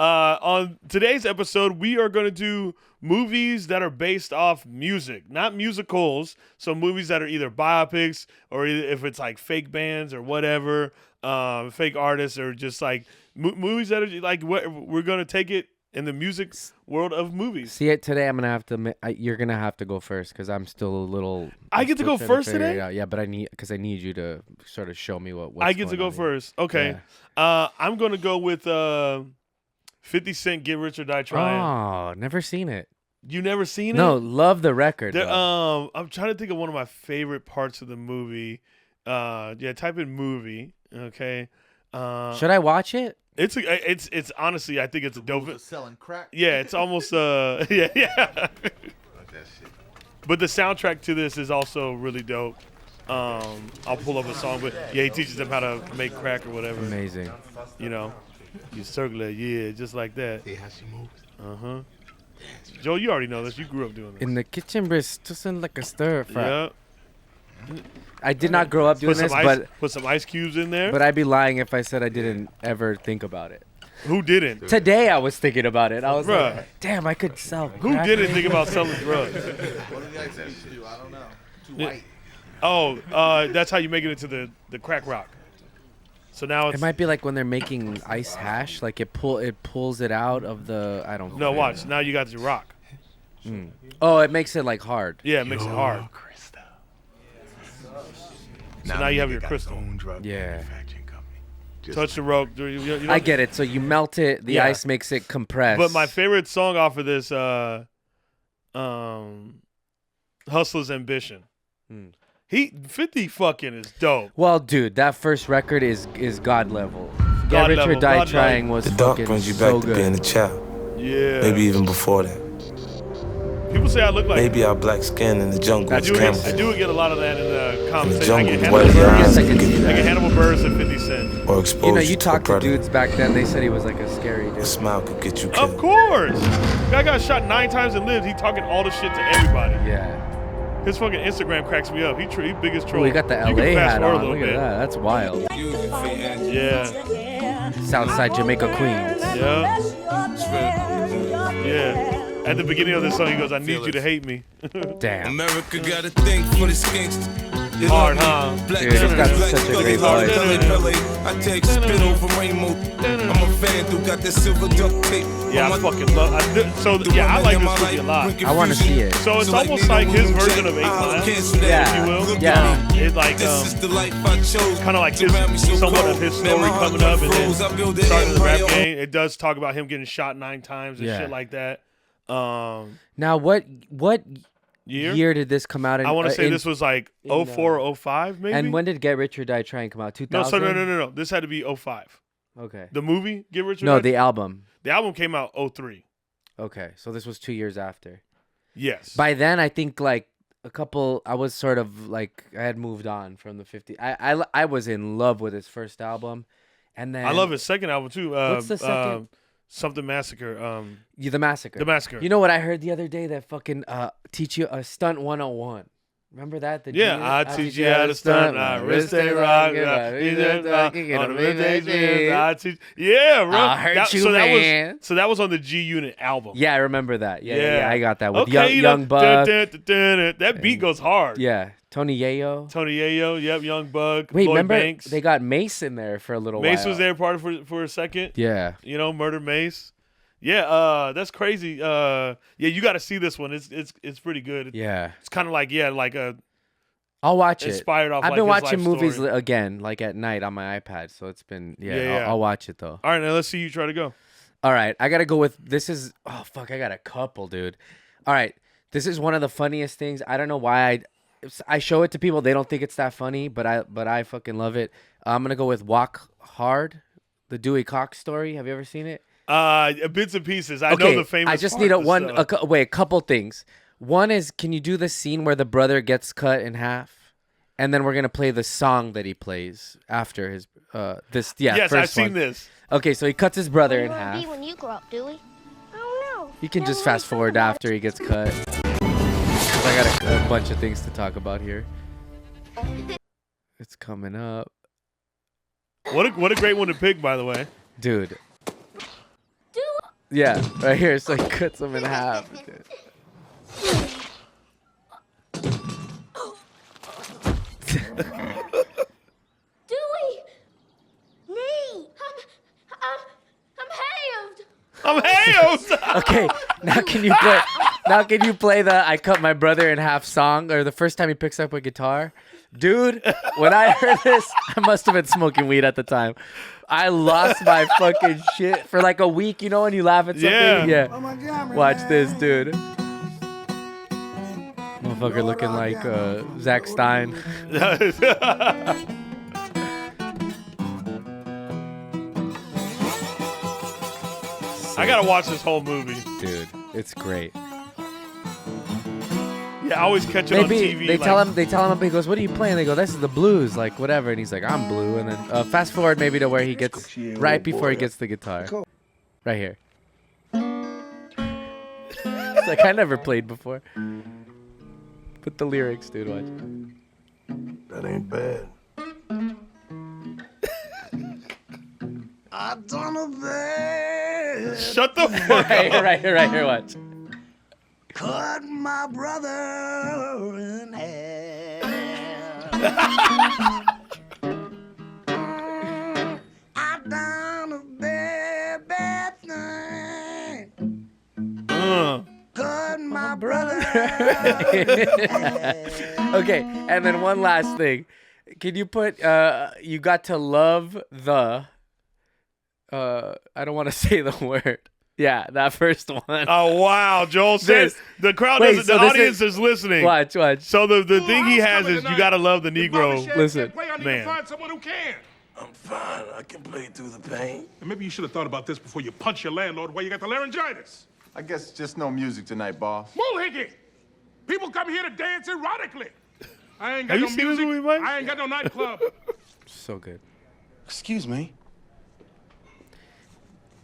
On today's episode, we are going to do movies that are based off music, not musicals. So movies that are either biopics or if it's like fake bands or whatever, fake artists, or just like movies that are like what we're going to take it in the music world of movies. See it today. I'm gonna have to. You're gonna have to go first because I'm still a little. I get to go first today. Yeah, but I need you to sort of show me what's I get to go first. Here. Okay, yeah. I'm gonna go with 50 Cent, Get Rich or Die Trying. Oh, never seen it. You never seen it? No, love the record. I'm trying to think of one of my favorite parts of the movie. Type in movie. Okay. Should I watch it? It's honestly, I think it's a dope. Selling crack. Yeah, it's almost yeah. But the soundtrack to this is also really dope. I'll pull up a song, but yeah, he teaches them how to make crack or whatever. Amazing. You know, you circle it, yeah, just like that. See how she moves. Joe, you already know this. You grew up doing this. In the kitchen, brisk, just like a stir fry. Yeah. I did not grow up doing this, but put some ice cubes in there. But I'd be lying if I said I didn't ever think about it. Who didn't? Today I was thinking about it. I was like, damn, I could sell. Who didn't think about selling drugs? What do the ice cubes do? I don't know. Too white. Oh, that's how you make it into the crack rock. So now it might be like when they're making ice hash, like it pulls it out of the No, watch. Now you got the rock. Oh, it makes it like hard. Yeah, it makes it hard. So now you have your crystal. Yeah. Touch the rope. I get it. So you melt it. The ice makes it compress. But my favorite song off of this, Hustler's Ambition. 50 fucking is dope. Well, dude, that first record is God level. Get Rich or Die Trying was the dark fucking brings you so back good. to being a child. Yeah. Maybe even before that. People say I look like. Maybe our black skin in the jungle is camouflage. I do get a lot of that in the comments. In the jungle, I get Hannibal Buress and 50 Cent. Or exposure you talked to predator. dudes back then. They said he was like a scary dude. A smile could get you killed. Of course. Guy got shot 9 times and lived. He talking all the shit to everybody. Yeah. His fucking Instagram cracks me up. He biggest troll. Oh, he got the LA hat on. Look at that. That's wild. Yeah. Southside Jamaica Queens. Yeah. Yeah. At the beginning of this song, he goes, "I need you to hate me." Damn. America got a thing for the skinks. Hard, huh? Dude, he's got such a great voice. I take spit over rainbow. I'm a fan who got that silver duct tape. Yeah, I fucking love. I like this movie a lot. I want to see it. So it's almost like his version of 8 Mile, Yeah. if you will. Yeah. It's like kind of like somewhat of his story coming up and then starting the rap game. It does talk about him getting shot 9 times and shit like that. Now, what year did this come out in? I want to say this was like 04 or 05 maybe. And when did Get Rich or Die Trying come out? 2000? No. This had to be 05. Okay. The movie Get Rich or No, Die? the album. The album came out 03. Okay, so this was 2 years after. Yes. By then, I think like I was sort of like I had moved on from the 50s. I was in love with his first album, and then I love his second album too. What's the second? Something Massacre. The Massacre. The Massacre. You know what I heard the other day? That fucking teach you a stunt 101. Remember that? I teach you how to stunt. Wrist stay rock. Yeah, bro. I'll hurt you, man. So that was on the G Unit album. Yeah, I remember that. Yeah, I got that with okay, Young Buck. That beat goes hard. Yeah, Tony Yayo. Yep, Young Buck. Wait, Lloyd remember Banks. they got Mace in there for a little while. Mace was there part for a second. Yeah. You know, Murder Mace. Yeah, that's crazy. Yeah, you got to see this one. It's pretty good. Yeah. It's kind of like a. I'll watch it. Inspired off. I've been his watching life movies story. again, like at night on my iPad. So it's been I'll watch it though. All right, now let's see you try to go. All right, I gotta go with this. I got a couple, dude. All right, this is one of the funniest things. I don't know why I show it to people. They don't think it's that funny, but I fucking love it. I'm gonna go with Walk Hard, the Dewey Cox story. Have you ever seen it? Bits and pieces. I know the famous. I just part, need a couple things. One is, can you do the scene where the brother gets cut in half? And then we're gonna play the song that he plays after his this. Yeah, yes, first I've seen one. this. Okay, so he cuts his brother in What do you half. want to be when you grow up, Dewey? I don't know. You can Never just really fast thought forward about after he gets cut. 'Cause I got a bunch of things to talk about here. It's coming up, What a great one to pick, by the way. dude. Dewey! Yeah, right here. So he cuts him in half. Dude. Dewey! Me! I'm I'm halved! Hailed. Okay, now can you play the "I Cut My Brother in Half" song, or the first time he picks up a guitar? Dude, when I heard this, I must have been smoking weed at the time. I lost my fucking shit for like a week. You know when you laugh at something? Yeah. Oh my God, Watch this, dude. Motherfucker looking like Zach Stein. I gotta watch this whole movie. Dude, it's great. Yeah, I always catch it on Maybe TV. they tell him, he goes, "What are you playing?" They go, "This is the blues, like whatever," and he's like, "I'm blue." And then fast forward maybe to where he gets right before he gets the guitar, right here. It's like I never played before. Put the lyrics, dude. Watch. That ain't bad. I done a bad. Shut the fuck Right, up. right here. Watch. Cut my brother in half. I done a bad thing. Cut my brother in half. Okay, and then one last thing. Can you put you got to love the I don't want to say the word. Yeah, that first one. Oh wow, Joel says This- the crowd Wait, doesn't. so The this audience is- is listening. Watch. So the thing he has is you gotta love the Negro. Listen. Man. Find someone who can. I'm fine. I can play through the pain. And maybe you should have thought about this before you punch your landlord while you got the laryngitis. I guess it's just no music tonight, boss. Mulhickey! People come here to dance erotically. I ain't got Have no you seen this music. movie, Mike? I ain't got no nightclub. So good. Excuse me.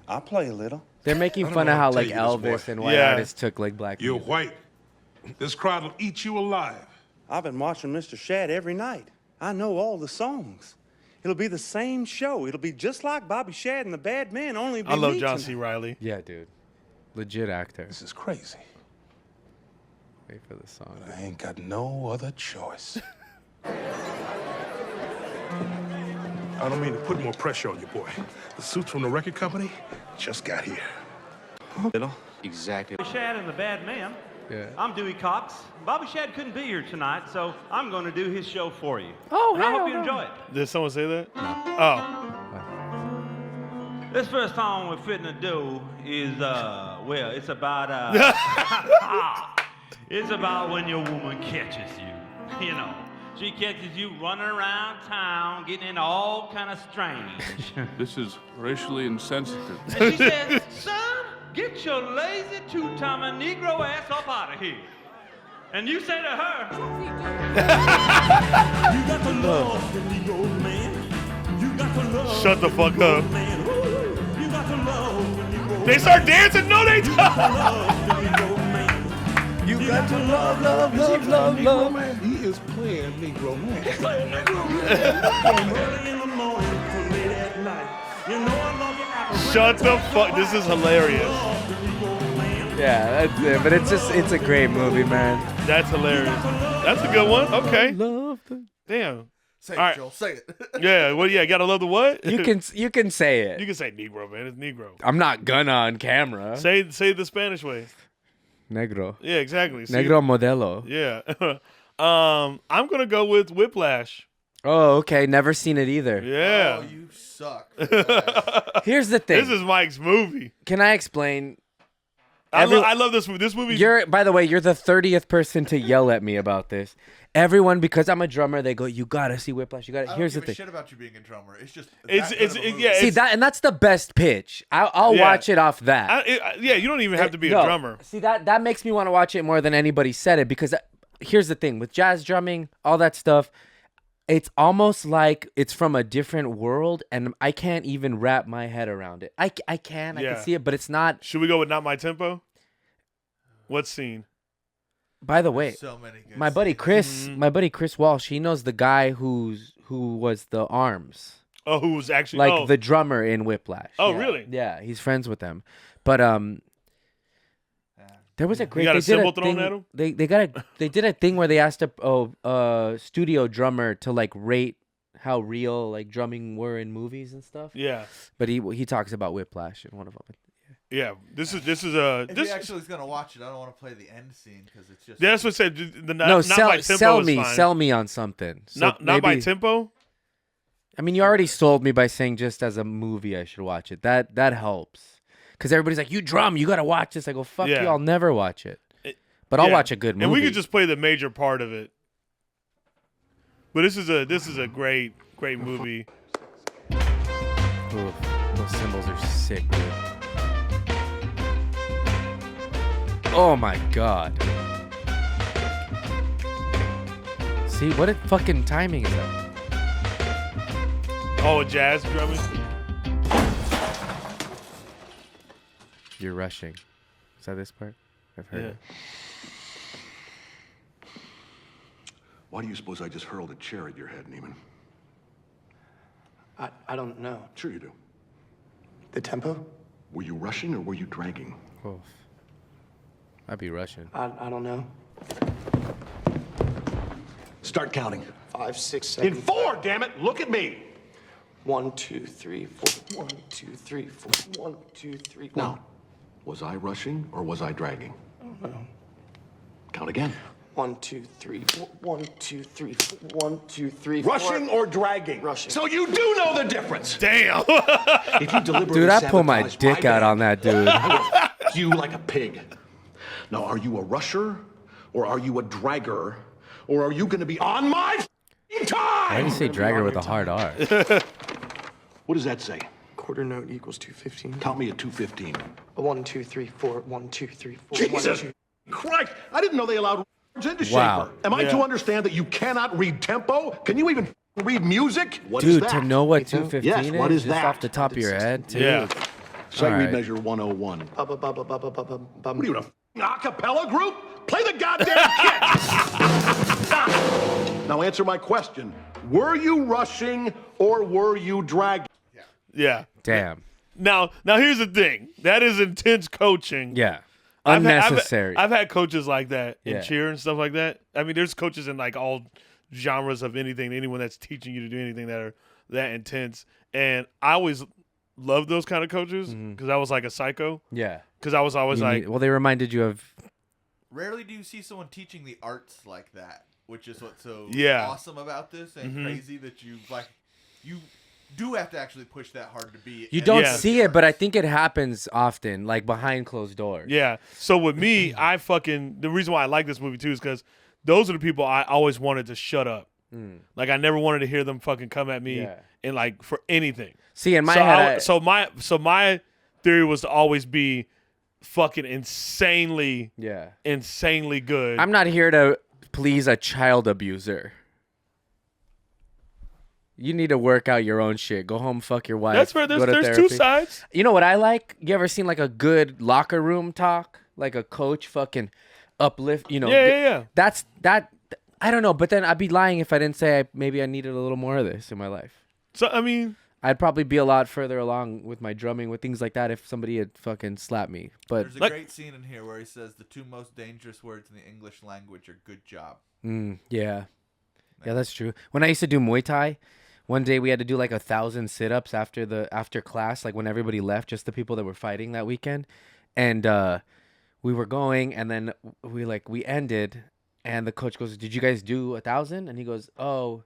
I play a little. They're making I don't fun know of how how to like tell you this, Elvis boy. and white Yeah. artists took like black You're music. white. This crowd will eat you alive. I've been watching Mr. Shad every night. I know all the songs. It'll be the same show. It'll be just like Bobby Shad and the Bad Men, only it'll be I love me John tonight. C. Riley. Yeah, dude. Legit actor. This is crazy. Wait for the song. I ain't got no other choice. I don't mean to put more pressure on you, boy. The suits from the record company just got here. Exactly. Shad and the Bad Man. Yeah. I'm Dewey Cox. Bobby Shad couldn't be here tonight, so I'm going to do his show for you. Oh, and I hell hope you no. enjoy it. Did someone say that? No. Oh. This first song we're fitting to do is, well, it's about, it's about when your woman catches you, you know. She catches you running around town, getting into all kind of strange. This is racially insensitive. And she says, son, get your lazy two-timing Negro ass up out of here. And you say to her, you got to love the Negro man. You got to love Shut the fuck up. man. Ooh, you got to love the Negro They start dancing. No, they don't. love the Negro man. You got to love. Man, he is playing Negro Man. Early in the morning to late at night. You know I love you apple. Shut the fuck. This is hilarious. Yeah, that's it. But it's a great movie, man. That's hilarious. That's a good one. Okay. Love the... Damn. Say it, All right. Joel. Say it. Yeah. Well, yeah. Gotta love the what? You can say it. You can say Negro, man. It's Negro. I'm not gonna on camera. Say the Spanish way. Negro. Yeah. Exactly. See? Negro modelo. Yeah. I'm gonna go with Whiplash. Oh, okay. Never seen it either. Yeah. Oh, you suck. Here's the thing. This is Mike's movie. Can I explain? I love this movie. This movie. By the way, you're the 30th person to yell at me about this. Everyone, because I'm a drummer, they go, "You gotta see Whiplash. You gotta." I don't Here's the give a thing. shit about you being a drummer. It's just It's that good of a movie. yeah. See it's- that, and that's the best pitch. I'll Yeah. watch it off that. Yeah. You don't even have to be No. a drummer. See that makes me want to watch it more than anybody said it, because here's the thing with jazz drumming, all that stuff. It's almost like it's from a different world, and I can't even wrap my head around it. I can Yeah. see it, but it's not. Should we go with Not My Tempo? What scene? By the way, So many good my buddy scenes. Chris, my buddy Chris Walsh, he knows the guy who was the arms, Oh, who was actually like the drummer in Whiplash. Oh, Yeah. really? Yeah, he's friends with them. But there was a great. You got they a did cymbal a thrown thing, at him? They did a thing where they asked a studio drummer to like rate how real like drumming were in movies and stuff. Yeah. But he talks about Whiplash in one of them. Yeah. This is If he actually is gonna watch it, I don't want to play the end scene because it's just. Yeah, that's what I said. No, not by tempo sell is me, fine. sell me on something. So not by maybe- tempo. I mean, you already sold me by saying just as a movie I should watch it. That helps. Because everybody's like, you drum, you got to watch this. I go, fuck Yeah. you, I'll never watch it. But I'll watch a good movie. And we could just play the major part of it. But this is a great movie. Oof, those cymbals are sick, dude. Oh my god. See, what fucking timing is that? Oh, jazz drumming. You're rushing. Is that this part? I've heard it. Why do you suppose I just hurled a chair at your head, Neiman? I don't know. Sure you do. The tempo? Were you rushing or were you dragging? Oh. I'd be rushing. I don't know. Start counting. 5, 6, 7. In 4, damn it! Look at me! 1, 2, 3, 4. 1, 2, 3, 4. 1, 2, 3. Now, was I rushing or was I dragging? I don't know. Count again. 1, 2, 3. 1, 2, 3. 1, 2, 3. 4. Rushing or dragging? Rushing. So you do know the difference. Damn. If you deliberately Dude, I pull my sabotage dick out band, on that dude. I will f- you like a pig. Now, are you a rusher or are you a dragger or are you going to be on my time? Why do you say dragger with a hard R? What does that say? Quarter note equals 215. Count me at 215. 1, 2, 3, 4. 1, 2, 3, 4. Jesus 1, 2. Christ! I didn't know they allowed words into Wow. Shapel. Am I to understand that you cannot read tempo? Can you even read music? What is Dude, that? to know what 215 Yes, what is just that? off the top of your head, too. Yeah. Sight All read right. measure 101. Ba, ba, ba, ba, ba, ba, ba, ba, ba. What are you, in a acapella group? Play the goddamn kit! Now answer my question. Were you rushing or were you dragging? Yeah. Damn. Now here's the thing. That is intense coaching. Yeah. I've had- Unnecessary. I've had coaches like that in Yeah. cheer and stuff like that. I mean, there's coaches in like all genres of anything, anyone that's teaching you to do anything that are that intense. And I always loved those kind of coaches because I was like a psycho. Yeah. Because I was always like, well, they reminded you of. Rarely do you see someone teaching the arts like that, which is what's so Yeah. awesome about this and crazy that you do have to actually push that hard to be. You don't Yeah. see it, but I think it happens often, like behind closed doors. yeah. So with me, the reason why I like this movie too is because those are the people I always wanted to shut up. Like I never wanted to hear them fucking come at me Yeah. and like for anything. See, in my So head, so my theory was to always be fucking insanely good. I'm not here to please a child abuser. You need to work out your own shit. Go home, fuck your wife. That's fair. go to There's two therapy. sides. You know what I like? You ever seen like a good locker room talk? Like a coach fucking uplift, you know? Yeah. That's that. I don't know, but then I'd be lying if I didn't say maybe I needed a little more of this in my life. So I mean, I'd probably be a lot further along with my drumming, with things like that, if somebody had fucking slapped me. But There's a great scene in here where he says the 2 most dangerous words in the English language are "good job." Yeah, that's true. When I used to do Muay Thai, one day we had to do like 1,000 sit-ups after class, like when everybody left, just the people that were fighting that weekend, and we were going, and then we ended, and the coach goes, "Did you guys do 1,000?" And he goes, "Oh,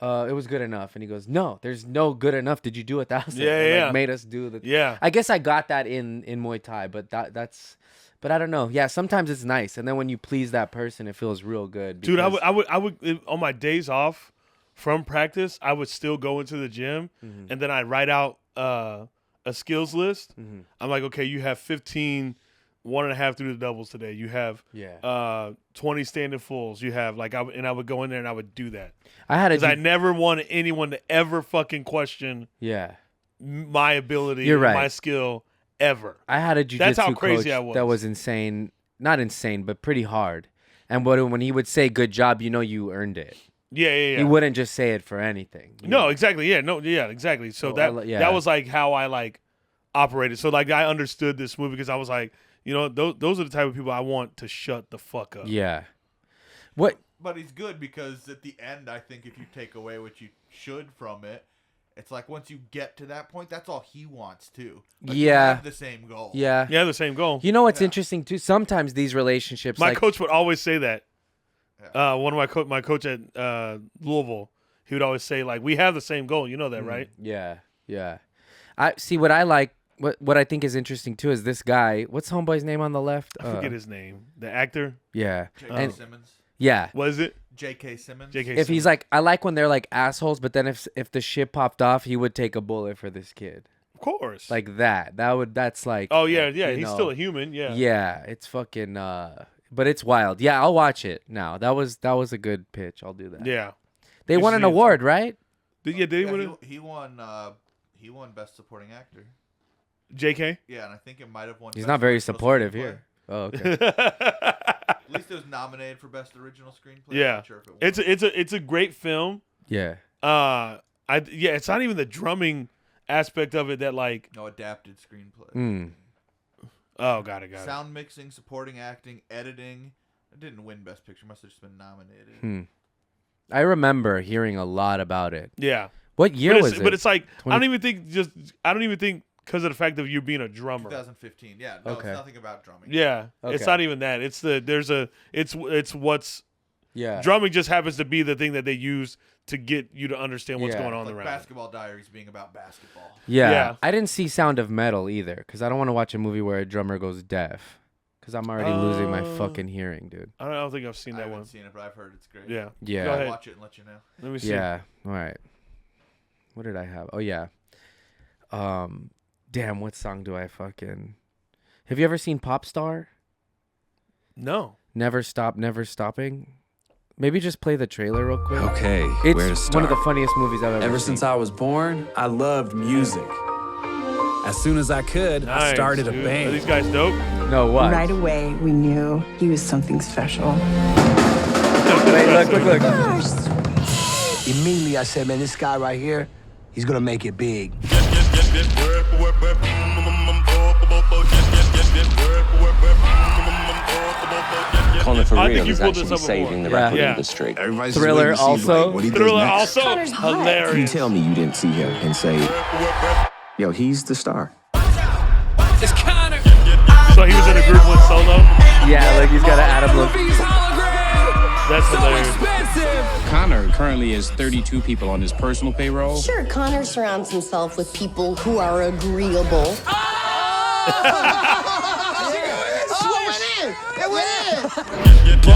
it was good enough." And he goes, "No, there's no good enough. Did you do 1,000?" Yeah, And, yeah. made us do the. Yeah. I guess I got that in Muay Thai, but that's. But I don't know. Yeah, sometimes it's nice, and then when you please that person, it feels real good. dude, I because- would on my days off from practice, I would still go into the gym and then I'd write out a skills list. I'm like, okay, you have 15 1.5 through the doubles today. You have 20 standing fulls. You have I would go in there and I would do that. Because I never wanted anyone to ever fucking question my ability You're right. my skill ever. I had a That's how jiu-jitsu crazy coach I was. that was insane. Not insane, but pretty hard. And when he would say good job, you earned it. Yeah. He wouldn't just say it for anything. No, exactly. Yeah, exactly. So So that was like how I operated. So like I understood this movie because I was like, you know, those are the type of people I want to shut the fuck up. Yeah. What? But he's good because at the end, I think if you take away what you should from it, it's like once you get to that point, that's all he wants too. Like, you have the same goal. Yeah. Yeah, the same goal. You know what's interesting too? Sometimes these relationships. My like, coach would always say that. One of my coach at Louisville, he would always say like, "We have the same goal." You know that, right? Yeah, yeah. I see what I like. What I think is interesting too is this guy. What's homeboy's name on the left? I forget his name. The actor. Yeah. J.K. Simmons. Yeah. Was it J.K. Simmons? J.K. If he's like, I like when they're like assholes, but then if the shit popped off, he would take a bullet for this kid. Of course. Like that. That's like. Oh yeah, yeah. you He's know, still a human. Yeah. Yeah. It's fucking. But it's wild. Yeah, I'll watch it now. That was a good pitch. I'll do that. Yeah. They won an award, right? Did he win it? He won Best Supporting Actor. J.K. Yeah, and I think it might have won. He's Best not very Original supportive Screenplay. here. Oh, okay. At least it was nominated for Best Original Screenplay. Yeah. I'm not sure if it won. It's a great film. Yeah. It's not even the drumming aspect of it that like. No, adapted screenplay. Oh, got it. Sound mixing, supporting acting, editing. It didn't win Best Picture. Must have just been nominated. I remember hearing a lot about it. Yeah. What year was it? But it's like I don't even think because of the fact of you being a drummer. 2015. Yeah. No, Okay. It's nothing about drumming. Yeah. Okay. It's not even that. It's what's. Yeah. Drumming just happens to be the thing that they use to get you to understand what's going on like around. Basketball Diaries being about basketball. Yeah. I didn't see Sound of Metal either because I don't want to watch a movie where a drummer goes deaf because I'm already losing my fucking hearing, dude. I don't think I've seen that one. I haven't seen it, but I've heard it's great. Yeah. Yeah. Go ahead. I'll watch it and let you know. Let me see. Yeah. All right. What did I have? Oh yeah. Damn. What song do I fucking? Have you ever seen Popstar? No. Never Stop, Never Stopping. Maybe just play the trailer real quick. Okay, it's where to start? one of the funniest movies I've Ever seen. since I was born, I loved music. As soon as I could, I started a dude. band. Are these guys dope? No, what? Right away, we knew he was something special. Wait, look. Immediately, I said, man, this guy right here, he's gonna make it big. Calling for I real think you is pulled this actually up saving the before. record Yeah. industry. Everybody's Thriller just waiting to see, also? like, what he does Thriller next. also hilarious. You tell me you didn't see him and say, yo, he's the star. So he was in a group with Solo. Yeah, like he's got an Adam look. That's hilarious. Connor currently has 32 people on his personal payroll. Sure, Connor surrounds himself with people who are agreeable.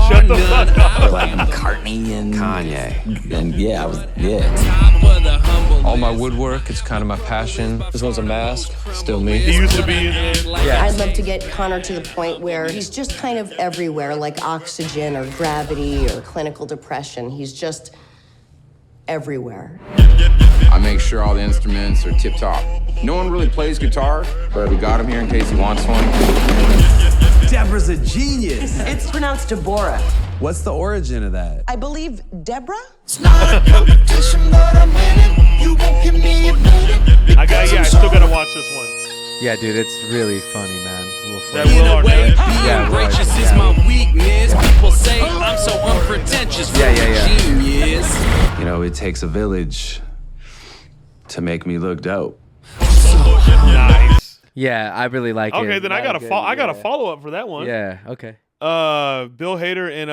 Shut the fuck up. Like McCartney and Kanye. And yeah, All my woodwork, it's kind of my passion. This one's a mask, still me. He used to be in Yeah. I'd love to get Connor to the point where he's just kind of everywhere, like oxygen or gravity or clinical depression. He's just everywhere. I make sure all the instruments are tip-top. No one really plays guitar, but we got him here in case he wants one. Deborah's a genius. It's pronounced Deborah. What's the origin of that? I believe Deborah? I still gotta watch this one. Yeah, dude, it's really funny, man. That Will Arnett. Yeah, right. is my weakness. People say I'm so unpretentious. Yeah. Genius. You know, it takes a village to make me look dope. Nice. Yeah, I really like it. Okay, then I gotta I got a follow up for that one. Yeah. Okay. Bill Hader and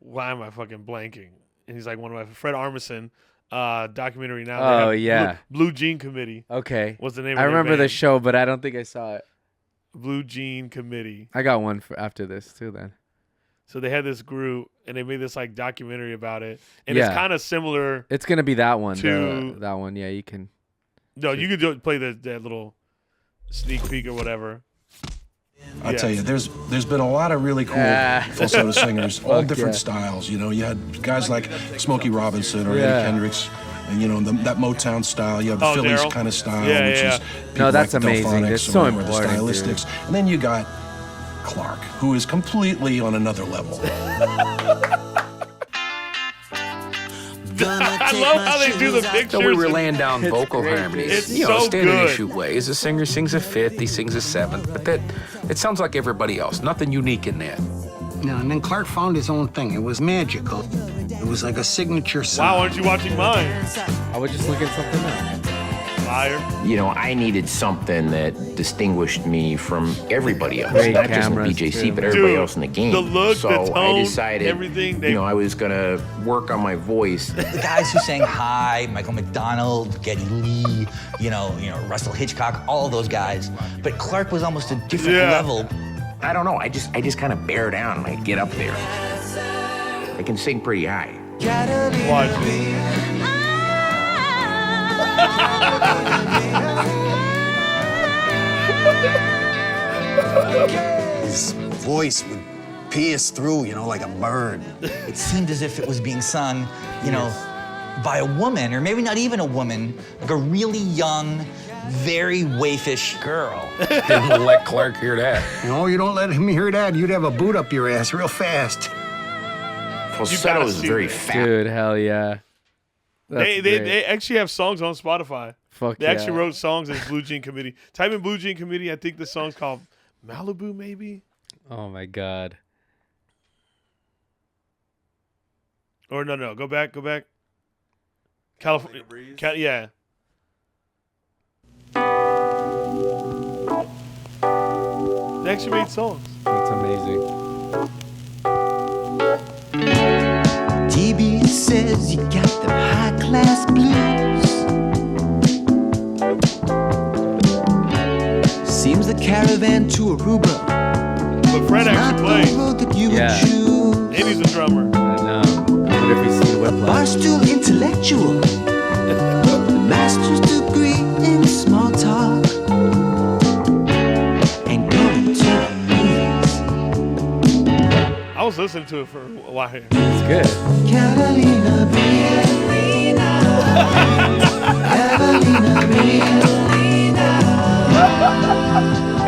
why am I fucking blanking? And he's like one of my Fred Armisen documentary now. They Oh have yeah. Blue Jean Committee. Okay. What's the name? I of their remember the band? show, but I don't think I saw it. Blue Jean Committee. I got one for after this too. Then. So they had this group, and they made this like documentary about it, and Yeah. it's kind of similar. It's gonna be that one. to- That one. Yeah, you can. No, you could play that little sneak peek or whatever. I tell you, there's been a lot of really cool falsetto singers, all different styles. You know, you had guys like Smokey Robinson or Eddie Kendricks, and you know that Motown style. You have the Phillies Daryl. kind of style, Yeah, which yeah. is people No, that's like the amazing. Delphonics It's so or whatever, important, the stylistics, and then you got Clark, who is completely on another level. I love how they do the pictures. So we were and- laying down vocal harmonies. It's you know, so standard good. issue ways. The singer sings a fifth, he sings a seventh, but that it sounds like everybody else. Nothing unique in that. No, and then Clark found his own thing. It was magical. It was like a signature sound. Wow, aren't you watching mine? I was just looking something up. Liar. You know, I needed something that distinguished me from everybody else. Great Not just in cameras, BJC, too. but everybody Dude, else in the game. the look, so the tone, I decided, everything, they- you know, I was gonna work on my voice. The guys who sang Hi, Michael McDonald, Geddy Lee, you know, Russell Hitchcock, all those guys. But Clark was almost a different level. I don't know. I just kind of bear down and I get up there. I can sing pretty high. Watch. His voice would pierce through, like a bird. It seemed as if it was being sung, by a woman, or maybe not even a woman, like a really young, very waifish girl. Didn't let Clark hear that. No, you don't let him hear that. You'd have a boot up your ass real fast. Falsetto is very fast. Dude, hell yeah. That's They great. actually have songs on Spotify. Fuck They yeah. actually wrote songs as Blue Jean Committee. Type in Blue Jean Committee. I think the song's called Malibu, maybe. Oh my god. Or no, go back. California Breeze. Yeah. They actually made songs. That's amazing. TB says you got them high-class blues. Seems the caravan to Aruba. But Fred actually played. Yeah. And he's a drummer. I know. I wonder if he's seen Whiplash. Barstool intellectual. The master's degree in small talk. And going to the movies. I was listening to it for a while here. It's good. Catalina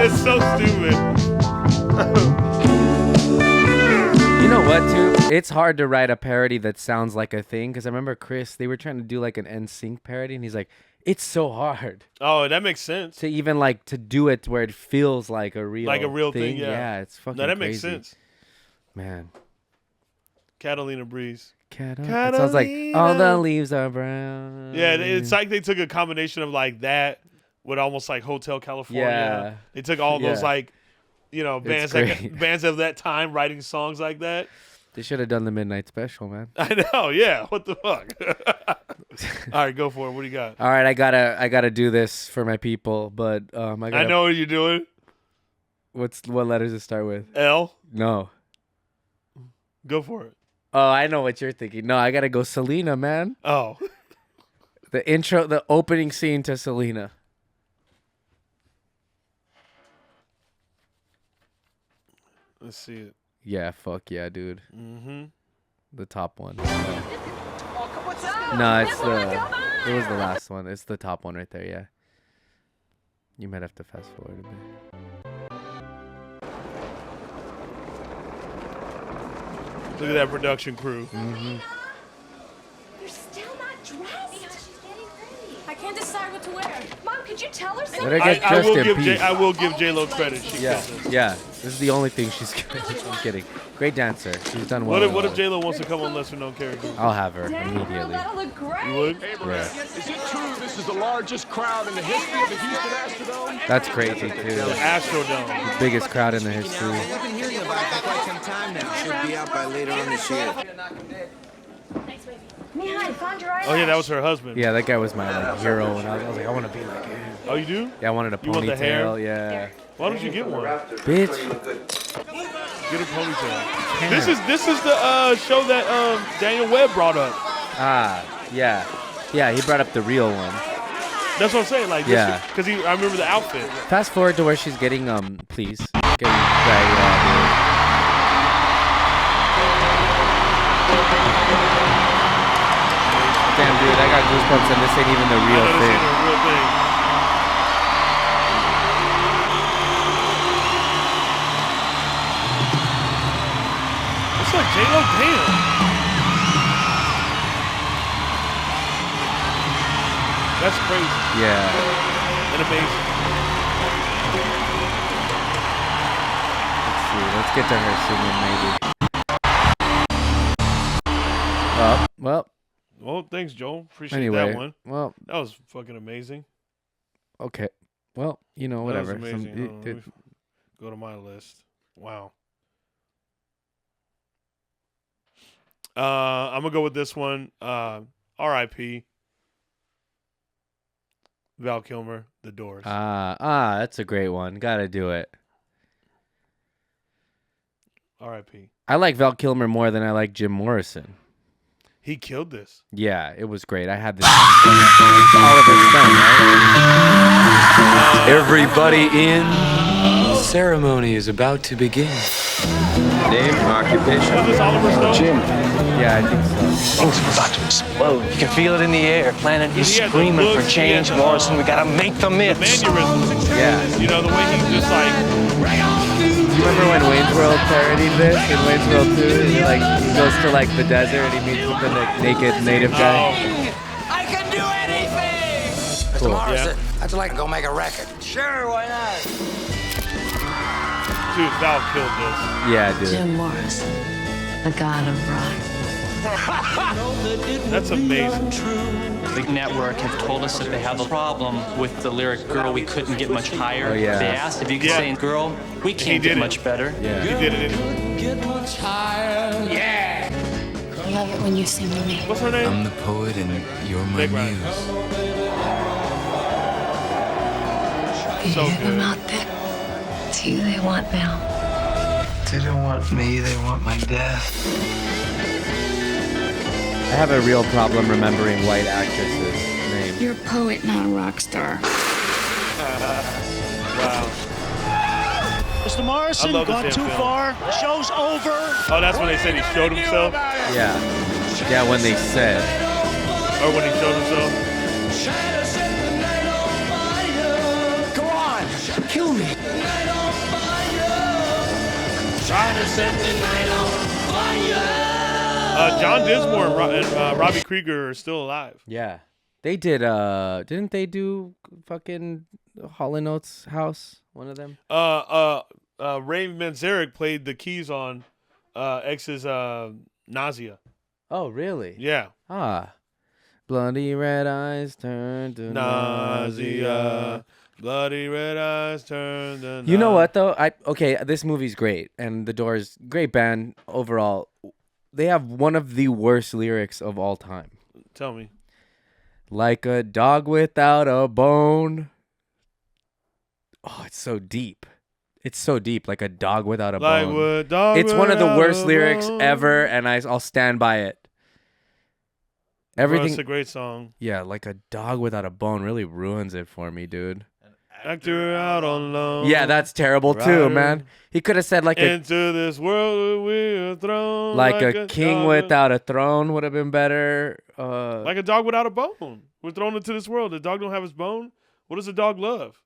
It's so stupid. You know what, too? It's hard to write a parody that sounds like a thing, because I remember Chris, they were trying to do like an NSYNC parody, and he's like, it's so hard. Oh, that makes sense. To even like to do it where it feels like a real thing, yeah. Yeah, it's fucking No, that crazy. makes sense. Man. Catalina Breeze. It sounds like all the leaves are brown. Yeah, it's like they took a combination of like that with almost like Hotel California. Yeah. They took all those Yeah. like, bands bands of that time writing songs like that. They should have done the midnight special, man. I know, yeah. What the fuck? All right, go for it. What do you got? All right, I gotta do this for my people, but I know what you're doing. What letters does it start with? L? No. Go for it. Oh, I know what you're thinking. No, I gotta go Selena, man. Oh. The opening scene to Selena. Let's see it. Yeah, fuck yeah, dude. Mm-hmm. The top one. No, it was the last one. It's the top one right there, yeah. You might have to fast forward a bit. Look at that production crew. Mm-hmm. You're still not dressed. She's getting ready. I can't decide what to wear. Mom, could you tell her something? Let her get dressed in peace. I will give J-Lo credit. She Yeah, killed this. yeah. This is the only thing she's good. I'm kidding. Great dancer. She's done well. What if J-Lo wants to come on Lesser Known Character? I'll have her immediately. That'll look great. You would? Yeah. Is it true this is the largest crowd in the history of the Houston Astrodome? That's crazy, too. The Astrodome. The biggest crowd in the history. I've been hearing about it for quite some time now. Should be out by later on this year. Mihai, found your eyelash. Oh, yeah, that was her husband. Yeah, that guy was my hero, and I was like, I want to be like him. Oh, you do? Yeah, I wanted a You want the hair? ponytail. Yeah. Why don't you get one? Bitch. Get a ponytail. This is the show that Daniel Webb brought up. Ah, yeah. Yeah, he brought up the real one. That's what I'm saying. Like, Yeah. Because I remember the outfit. Fast forward to where she's getting, please. Getting very, damn, dude, I got goosebumps, and this ain't even the real thing. It's like J-Lo, damn. Yeah. And amazing. Let's see. Let's get to her singing, maybe. Well, thanks, Joel. Appreciate Anyway, that one. well, that was fucking amazing. Okay. Well, whatever. That was amazing. Hold on, let me go to my list. Wow. I'm gonna go with this one. R.I.P. Val Kilmer, The Doors. That's a great one. Gotta do it. R.I.P. I like Val Kilmer more than I like Jim Morrison. He killed this. Yeah, it was great. I had this. Oliver Stone, right? Everybody in. Ceremony is about to begin. Name, occupation. Jim. Yeah, I think so. Things are about to explode. You can feel it in the air. Planet is screaming for change, Morrison. We gotta make the myths. Yeah. You know, the way he's just like. You remember when Wayne's World parodied this in Wayne's World 2? He goes to the desert and he meets with the naked native guy. I can do anything! Cool. Mr. Morrison, I'd like to go make a record. Sure, why not? Dude, Val killed this. Yeah, dude. Jim Morrison, the god of rock. That's amazing. The network have told us that they have a problem with the lyric "Girl, we couldn't get much higher." Oh, yeah. They asked if you could say "Girl, we can't get much better." Yeah. He did it. Yeah. I love it when you sing to me. What's her name? I'm the poet and you're my muse. You hear them out there? It's you they want now. They don't want me, they want my death. I have a real problem remembering white actresses' names. You're a poet, not a rock star. Wow. Mr. Morrison, gone too far. Show's over. Oh, that's when they said he showed himself? Yeah. Yeah, when they said. Or when he showed himself? Go on, kill me. John Dismore and Robbie Krieger are still alive. Yeah. They did, didn't they do fucking Hall & Oates' house? One of them? Ray Manzarek played the keys on X's Nausea. Oh, really? Yeah. Bloody red eyes turn to nausea. Bloody red eyes turn to You know what, though? This movie's great. And The Doors, great band overall. They have one of the worst lyrics of all time. Tell me. Like a dog without a bone. Oh, it's so deep. It's so deep, like a dog without a bone. It's one of the worst lyrics ever, and I'll stand by it. Everything. It's a great song. Yeah, like a dog without a bone really ruins it for me, dude. Actor out on loan. Yeah, that's terrible too, man. He could have said like into this world we're thrown. Like a king without a throne would have been better. Like a dog without a bone. We're thrown into this world. The dog don't have his bone. What does the dog love?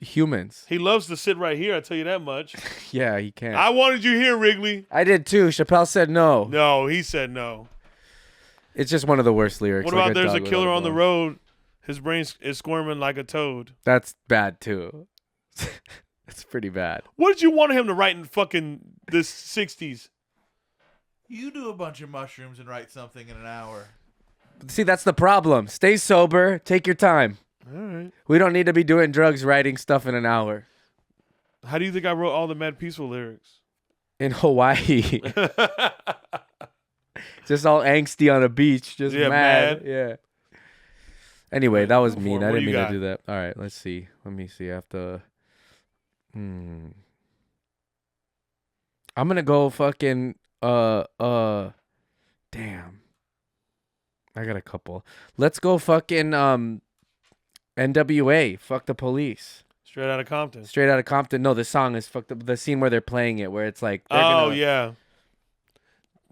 Humans. He loves to sit right here, I tell you that much. Yeah, he can. I wanted you here, Wrigley. I did too. Chappelle said no. No, he said no. It's just one of the worst lyrics. What about there's a killer on the road? His brain is squirming like a toad. That's bad too. That's pretty bad. What did you want him to write in fucking the 60s? You do a bunch of mushrooms and write something in an hour. See, that's the problem. Stay sober. Take your time. All right. We don't need to be doing drugs, writing stuff in an hour. How do you think I wrote all the Mad Peaceful lyrics? In Hawaii. Just all angsty on a beach. Just mad. Yeah. Anyway, that was mean. I didn't mean to do that. All right, let's see. Let me see. I have to... I'm gonna go fucking... Damn. I got a couple. Let's go fucking... NWA. Fuck the Police. Straight Outta Compton. Straight Outta Compton. No, the song is fucked up. The scene where they're playing it, where it's like... yeah.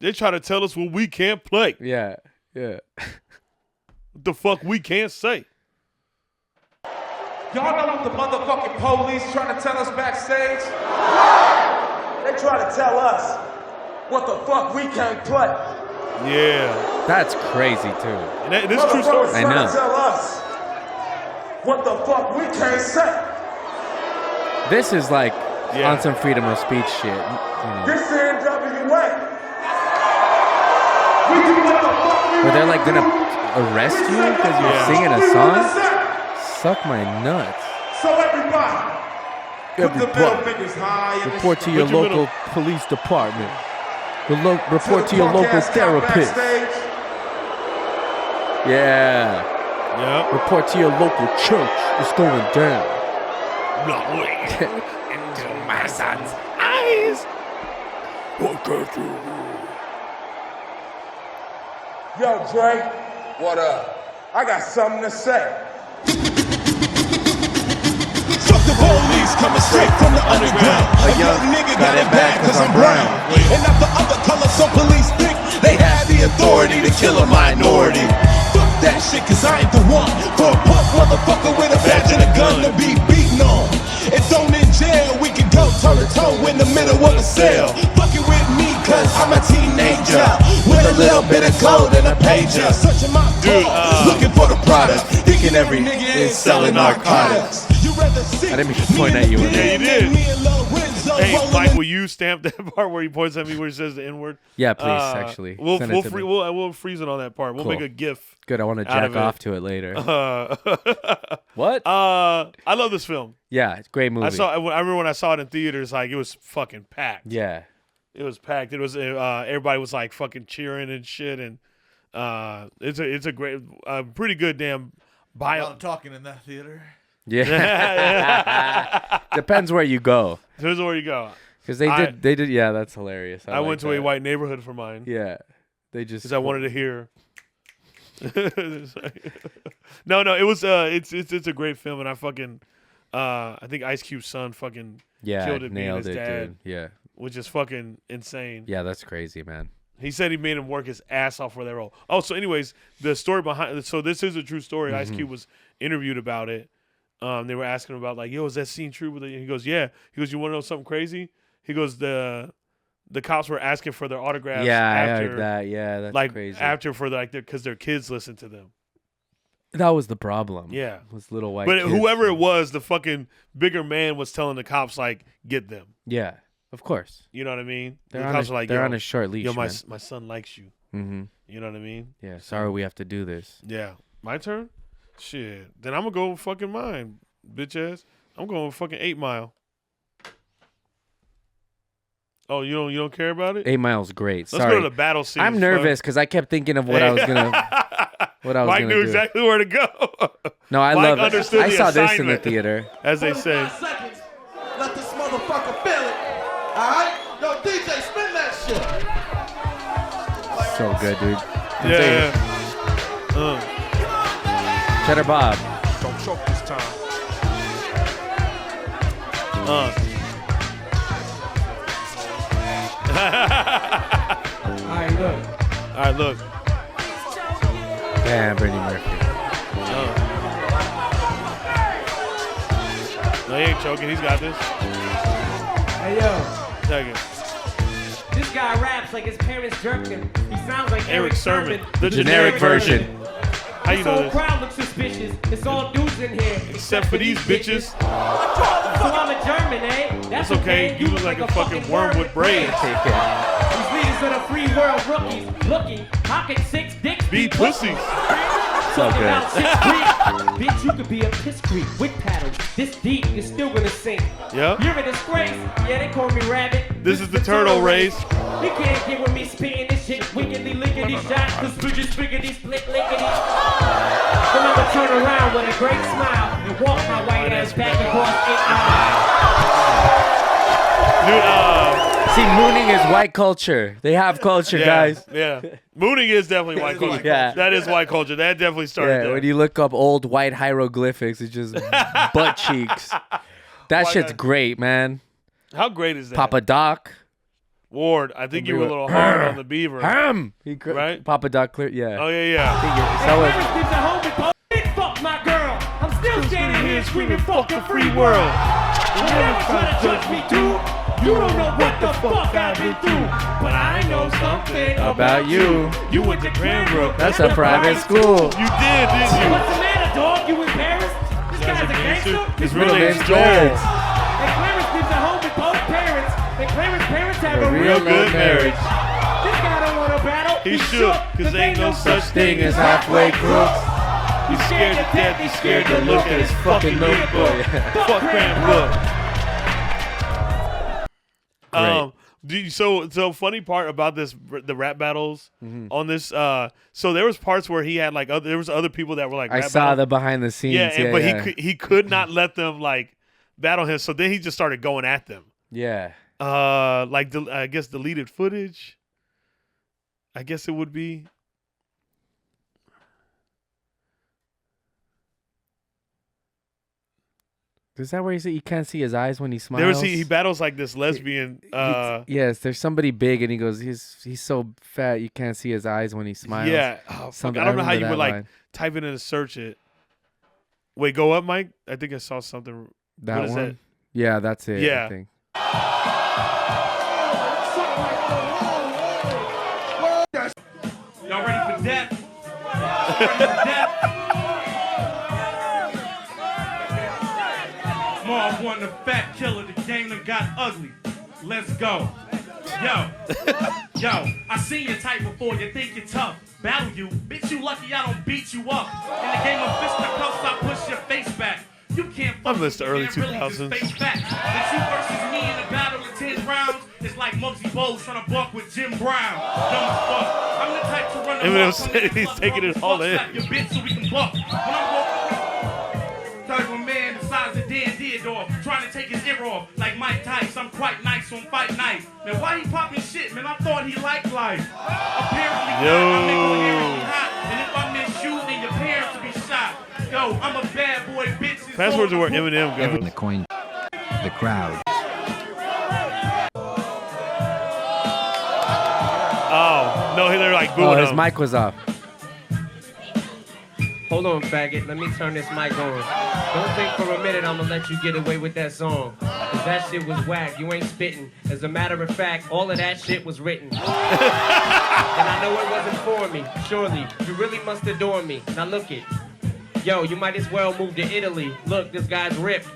They try to tell us what we can't play. Yeah. Yeah. What the fuck we can't say? Y'all know what the motherfucking police trying to tell us backstage? They try to tell us what the fuck we can't play. Yeah. That's crazy, too. And this is true story. I know. Tell us us what the fuck we can't say. This is like on some freedom of speech shit. You know. This NWA. We do what the fuck we Where they're like gonna arrest you because you're singing a song? Suck my nuts. So everybody, put the middle fingers high in Report to your local police department. Report to your local therapist. Yeah. Yep. Report to your local church. It's going down. Look into my son's eyes. Yo, Dre. What up? I got something to say. Fuck the police coming straight from the underground. A young nigga got it bad cause I'm brown. And not the other color, some police think they have the authority to kill a minority. Fuck that shit cause I ain't the one for a punk motherfucker with a badge and a gun to be beaten on. And thrown in jail, we can go toe to toe in the middle of a cell. Fucking with me cause I'm a teenager with a little bit of gold and a pager. Searching my car, looking for the product, thinking every nigga is selling narcotics. I didn't mean to point at you. Yeah, you did. Hey, Mike, will you stamp that part where he points at me where he says the N-word? Yeah, please, actually. We'll freeze it on that part. We'll make a GIF. Good, I want to jack off to it later. What? I love this film. Yeah, it's a great movie. I remember when I saw it in theaters, like it was fucking packed. Yeah. It was packed. It was everybody was like fucking cheering and shit, and it's a great, pretty good damn bio. I'm talking in that theater. Yeah. Depends where you go. Depends where you go. Because they did. Yeah, that's hilarious. I went to a white neighborhood for mine. Yeah, they just because I wanted to hear. No, it was it's a great film, and I fucking I think Ice Cube's son fucking killed it, nailed being his dad. Dude. Yeah, which is fucking insane. Yeah, that's crazy, man. He said he made him work his ass off for that role. Oh, so anyways, the story behind so this is a true story. Ice Cube was interviewed about it. They were asking him about like, yo, is that scene true? He goes, yeah. He goes, you want to know something crazy? He goes, the cops were asking for their autographs. Yeah, after, I heard that. Yeah, that's like, crazy. After for because their kids listen to them. That was the problem. Yeah, was little white. But kids. Whoever it was, the fucking bigger man was telling the cops like, get them. Yeah, of course. You know what I mean? They're the on cops a, are like, they're on a short leash. Yo, my man. son likes you. Mm-hmm. You know what I mean? Yeah. Sorry, we have to do this. Yeah, my turn. Shit. Then I'm gonna go fucking mine, bitch ass. I'm going fucking 8 Mile. Oh, you don't care about it? 8 Mile's great. Let's go to the battle scene. I'm nervous because I kept thinking of what I was gonna. Mike knew exactly where to go. No, I Mike love it. I saw this in the theater. As they say. Seconds. Let this motherfucker feel it. Alright? Yo, DJ, spin that shit. So good, dude. Yeah. Cheddar Bob. Don't choke this time. Alright, look. Yeah, Brittany Murphy. No, he ain't choking. He's got this. Hey, yo. Take it. This guy raps like his parents jerked him. He sounds like Eric Sermon. The generic version. How you know this? this? The whole crowd looks suspicious. It's all dudes in here. Except for these bitches. So I'm a German, eh? That's okay. You look like a fucking worm with braids. These leaders of the free world rookies looking. How can 6 dicks be pussies? So good. Bitch, you could be a piss creep with paddles. This deep, you're still gonna sink. Yep. You're a disgrace. Yeah, they call me Rabbit. This is the turtle race. You can't get with me spitting this shit, wiggity lickety shots, cause bitches spiggity split lickety. Then I'ma turn around with a great smile and walk my white ass back across 8 miles. Dude, see, mooning is white culture. They have culture, guys. Yeah. Mooning is definitely white culture. Yeah. That is white culture. That definitely started there. When you look up old white hieroglyphics, it's just butt cheeks. That shit's great, man. How great is that? Papa Doc. Ward, I think you were a little hard on the beaver. Right? Papa Doc clear, yeah. Oh, yeah. Fuck my girl. I'm still standing here screaming, fuck the free world. You never try to judge me, dude. You don't know what the fuck I've been through. But I know something about you. You went to Cranbrook. That's a private school. You did, didn't you? What's the matter? dog? You embarrassed? This guy's a gangster? His real name's George. And Clarence lives at home with both parents. And Clarence's parents have a real good marriage. This guy don't want to battle. He should, cause ain't no such thing as halfway crooks. He's scared to death, he's scared to look at his fucking notebook. Fuck cram book. So funny part about this, the rap battles on this. So there was parts where he had like there was other people that were like. I saw the behind the scenes. Yeah, but he could not let them like battle him. So then he just started going at them. Yeah. I guess deleted footage. I guess it would be. Is that where you can't see his eyes when he smiles? He battles like this lesbian. Yes, there's somebody big and he goes, he's so fat you can't see his eyes when he smiles. Yeah, I don't know how you would like type it in and search it. Wait, go up, Mike. I think I saw something. That what is one? that? Yeah, that's it. Yeah. I think. Y'all ready for death? Ready for death? Marv won the fat killer. The game done got ugly. Let's go. Yo, I seen your type before. You think you're tough. Battle you. Bitch, you lucky I don't beat you up. In the game of fisticuffs, I push your face back. You can't fuck missed the early 2000s. Really face back. But you versus me in a battle of 10 rounds. It's like Muggsy Bogues trying to buck with Jim Brown. Dumb as fuck. I'm the type to run the he's taking it all in. Slap your bitch so we can buck. When I'm walking, type of man the size of Dan Theodore, trying to take his ear off like Mike Tyson. I'm quite nice on fight night. Man, why he popping shit, man? I thought he liked life. Apparently, I make my hair hot. And if I miss you, then your parents will be shot. Yo, I'm a bad boy, bitch. Passwords are where Eminem goes. The coin, the crowd. Oh, no, they're like booing his him. mic was off. Hold on, faggot. Let me turn this mic on. Don't think for a minute I'm gonna let you get away with that song. Cause that shit was whack. You ain't spitting. As a matter of fact, all of that shit was written. And I know it wasn't for me. Surely, you really must adore me. Now look it. Yo, you might as well move to Italy. Look, this guy's ripped.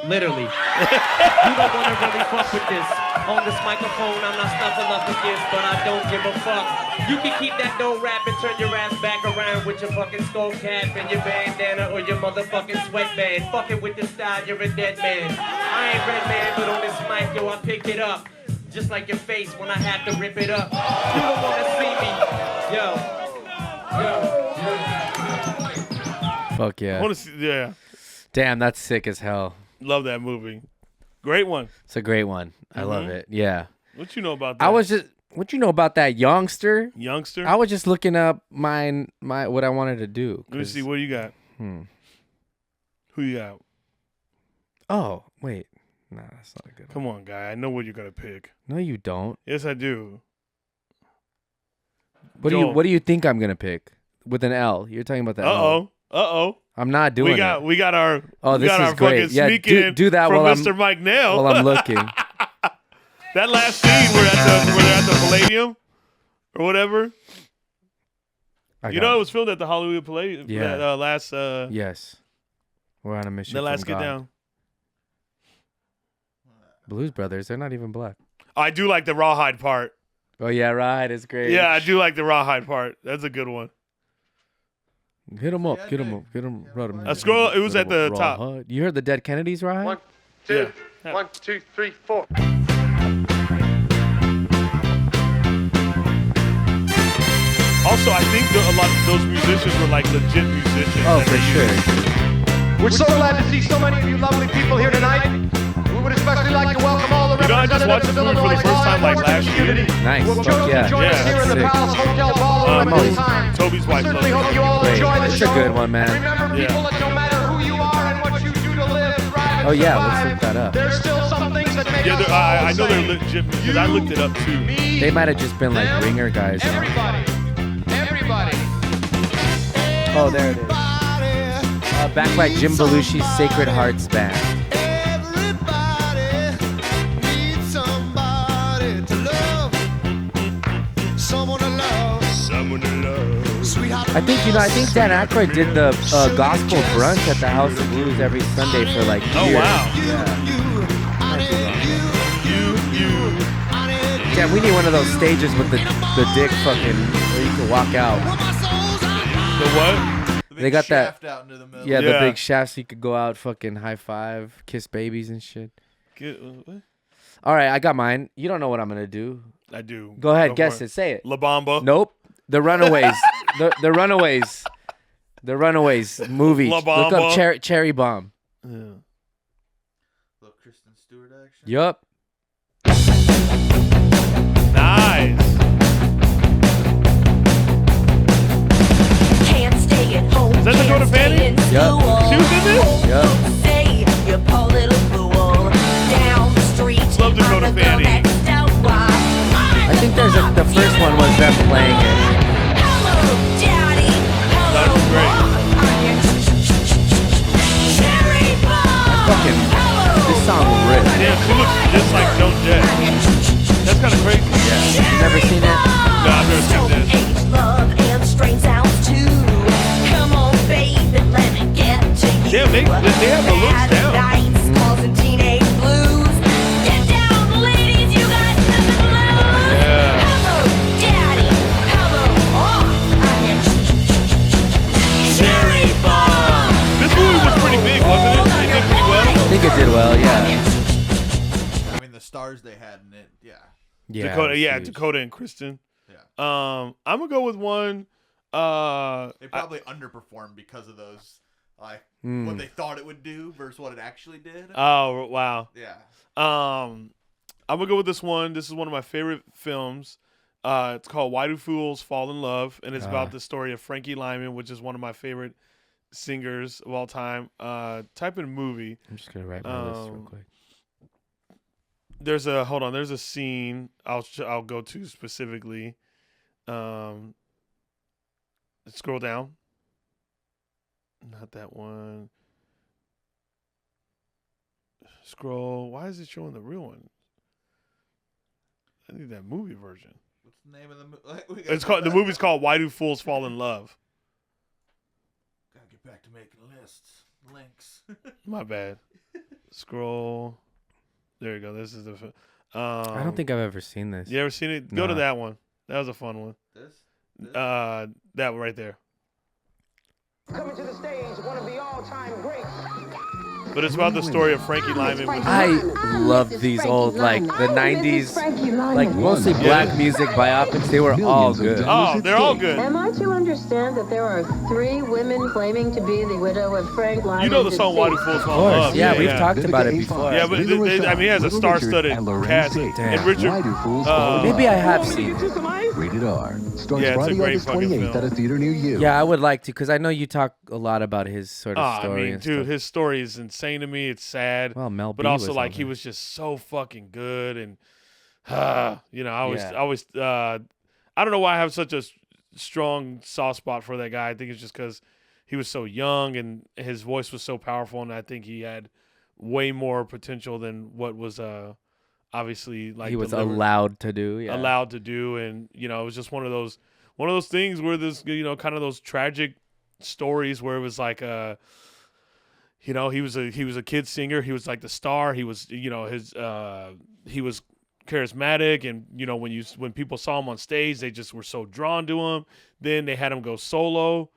Literally. You don't want to really fuck with this. On this microphone, I'm not stuffing up with this, but I don't give a fuck. You can keep that dough rap and turn your ass back around with your fucking skull cap and your bandana or your motherfucking sweatband. Fucking with this style, you're a dead man. I ain't Red Man, but on this mic, yo, I pick it up. Just like your face when I have to rip it up. You don't want to see me. Yo. Fuck yeah. I want to see, yeah. Damn, that's sick as hell. Love that movie. Great one. It's a great one. I love it. Yeah. What you know about that? What you know about that youngster? Youngster? I was just looking up my what I wanted to do. Let me see. What do you got? Who you got? Oh, wait. Nah, that's not a good one. Come on, guy. I know what you're going to pick. No, you don't. Yes, I do. What do you think I'm going to pick? With an L. You're talking about that. Uh-oh. I'm not doing it. We got our this is our great. fucking Yeah, speaking do that from while Mr. Mike Nail. While I'm looking. That last scene where they're at the Palladium or whatever. You know, it was filmed at the Hollywood Palladium. Yeah. That, last. Yes. We're on a mission. The last from Get God. Down. Blues Brothers. They're not even black. I do like the rawhide part. Oh yeah, rawhide is great. Yeah, I do like the rawhide part. That's a good one. Hit him up. Get him up. Get him. Scroll. It was at the top. Rawhide. You heard the Dead Kennedys, rawhide? 1, 2, 1, 2, 3, 4. Also, I think a lot of those musicians were like legit musicians. Oh, for sure. We're so glad to see so many of you lovely people here tonight. We would especially like to welcome all the representatives of Illinois for the first time like last year. Nice. We'll join us here in the Palace Hotel Ballroom at this time. Toby's wife. Certainly hope you all enjoy the That's show. a good one, man. Remember, people, that no matter who you are and what you do to live, thrive, and Oh yeah, let's survive, look that up. there's still some things that make us all I know the they're same. legit because I looked it up too. They might have just been like ringer guys. Everybody. Oh, there it is. Backed by Jim Belushi's Sacred Hearts Band. Someone to love. Sweetheart, I think Dan Aykroyd did the gospel brunch at the House of Blues every Sunday for like years. Oh wow. Damn, we need one of those stages with the dick fucking where you can walk out. The what? The They got that. shaft out into the middle. Yeah, the big shaft so you could go out, fucking high five, kiss babies and shit. What? All right, I got mine. You don't know what I'm gonna do. I do. Go ahead, guess it. Say it. La Bamba. Nope. The Runaways. the Runaways. The Runaways movie. La Look Bamba. up Cherry Bomb. Yeah. Little Kristen Stewart action. Yup. Nice. Can't stay at home. Is that Dakota Fanning? Yup. She was in this? Yup. Say you poor little fool. Down the street. Love Dakota Fanning. I think there's the first one was them playing it. Hello, Daddy. That was great. Cherry Bomb. Fucking this song rips. Damn, she looks just like Joan Jett. That's kind of crazy. Yeah. You never seen it? No, I've never seen this. Age, love, and strange sounds too. Come on, baby, let me get to you. Damn, they have the looks down. Nights, causing teenage blues. Get down, ladies, you got nothing to lose. Yeah. Hello, Daddy. Hello, Cherry Bomb. This movie was pretty big, wasn't it? It did pretty well. I think it did well, yeah. I mean, the stars they had in it, yeah. Dakota and Kristen. Yeah. I'm gonna go with one. They probably underperformed because of those, like what they thought it would do versus what it actually did. Oh wow. Yeah. I'm gonna go with this one. This is one of my favorite films. It's called Why Do Fools Fall in Love, and it's about the story of Frankie Lyman, which is one of my favorite singers of all time. Type in movie. I'm just gonna write my list real quick. There's a scene I'll go to specifically. Scroll down. Not that one. Scroll. Why is it showing the real one? I need that movie version. What's the name of the movie? It's called. The movie's called Why Do Fools Fall in Love. Gotta get back to making lists. Links. My bad. Scroll. There you go. This is the. I don't think I've ever seen this. You ever seen it? Go to that one. That was a fun one. This? That one right there. Coming to the stage, one of the all-time greats. But it's about the story of Frankie Lyman. I love these old, like, the 90s, like, mostly black music biopics. They were all good. Oh, they're all good. Am I to understand that there are 3 women claiming to be the widow of Frank Lyman? You know the song Why Do Fools Fall in Love? Yeah, we've talked about it before. Yeah, but he has a star-studded cast. And Richard, maybe I have seen it. Rated R. Starts Yeah, it's a Friday, great August fucking 28th film. at a theater near you. Yeah, I would like to, because I know you talk a lot about his sort of story. I mean, and dude, stuff. his story is insane to me. It's sad. Well, Mel but B also was like on he there. was just so fucking good, and I don't know why I have such a strong soft spot for that guy. I think it's just because he was so young and his voice was so powerful, and I think he had way more potential than what was obviously like he was delivered. allowed to do. Yeah. Allowed to do, and it was just one of those things where there's kind of those tragic stories where it was like he was a kid singer, he was like the star, he was he was charismatic, and when people saw him on stage they just were so drawn to him. Then they had him go solo,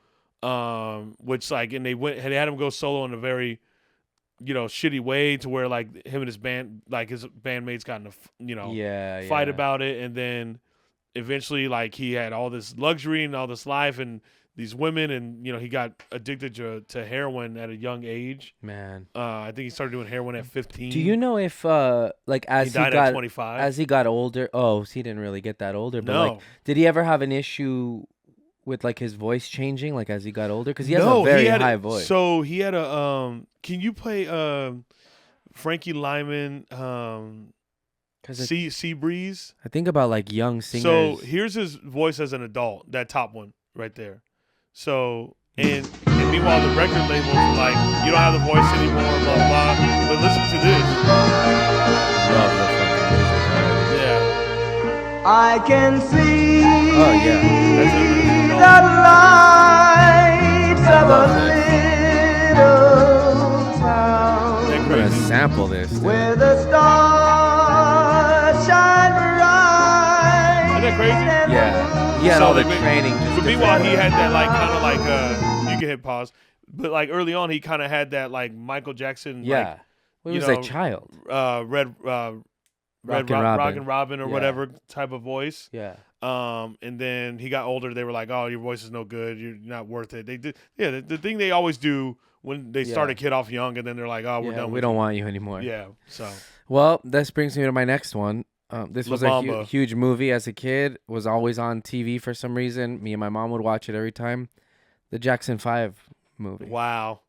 which like, and they had him go solo in a very shitty way to where like him and his band, like his bandmates got in a fight about it, and then eventually like he had all this luxury and all this life and these women, and he got addicted to heroin at a young age. Man, I think he started doing heroin at 15. Do you know if like as he died got at 25? as he got older? Oh, he didn't really get that older. But No. like, did he ever have an issue with like his voice changing, like as he got older? Because he has a very high voice. So he had a can you play Frankie Lyman Sea Breeze? I think about like young singers. So here's his voice as an adult, that top one right there. So and meanwhile the record label was like, you don't have the voice anymore, blah blah. But listen to this. Love the fucking music. Yeah. I can see. Oh yeah. That's the lights of a little town. I'm gonna sample this. Dude. Where the stars shine bright. Isn't that crazy? Yeah. He had all the training. But meanwhile, he had that like kind of like you can hit pause, but like early on, he kind of had that like Michael Jackson. Yeah. Like, Well, he was a child. Rockin' Robin or whatever type of voice. Yeah. And then he got older. They were like, "Oh, your voice is no good. You're not worth it." They did. Yeah. The thing they always do when they start a kid off young, and then they're like, "Oh, we're done. We don't want you anymore." Yeah. So. Well, this brings me to my next one. This was La a Bamba. huge movie as a kid. Was always on TV for some reason. Me and my mom would watch it every time. The Jackson 5 movie. Wow.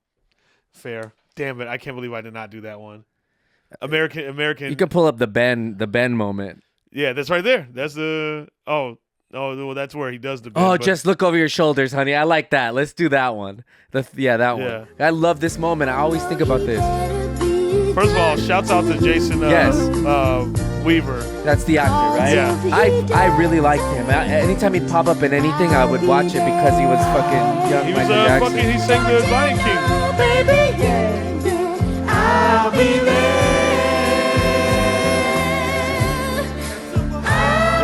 Fair. Damn it! I can't believe I did not do that one. American. You can pull up the Ben moment. Yeah, that's right there. That's the well, that's where he does the. Ben, Oh, but- just look over your shoulders, honey. I like that. Let's do that one. That one. I love this moment. I always think about this. First of all, shouts out to Jason. Weaver. That's the actor, right? Yeah. I really liked him. Anytime he'd pop up in anything, I would watch it because he was fucking young. He was Michael Jackson. he sang the Lion King. Baby, I'll be there.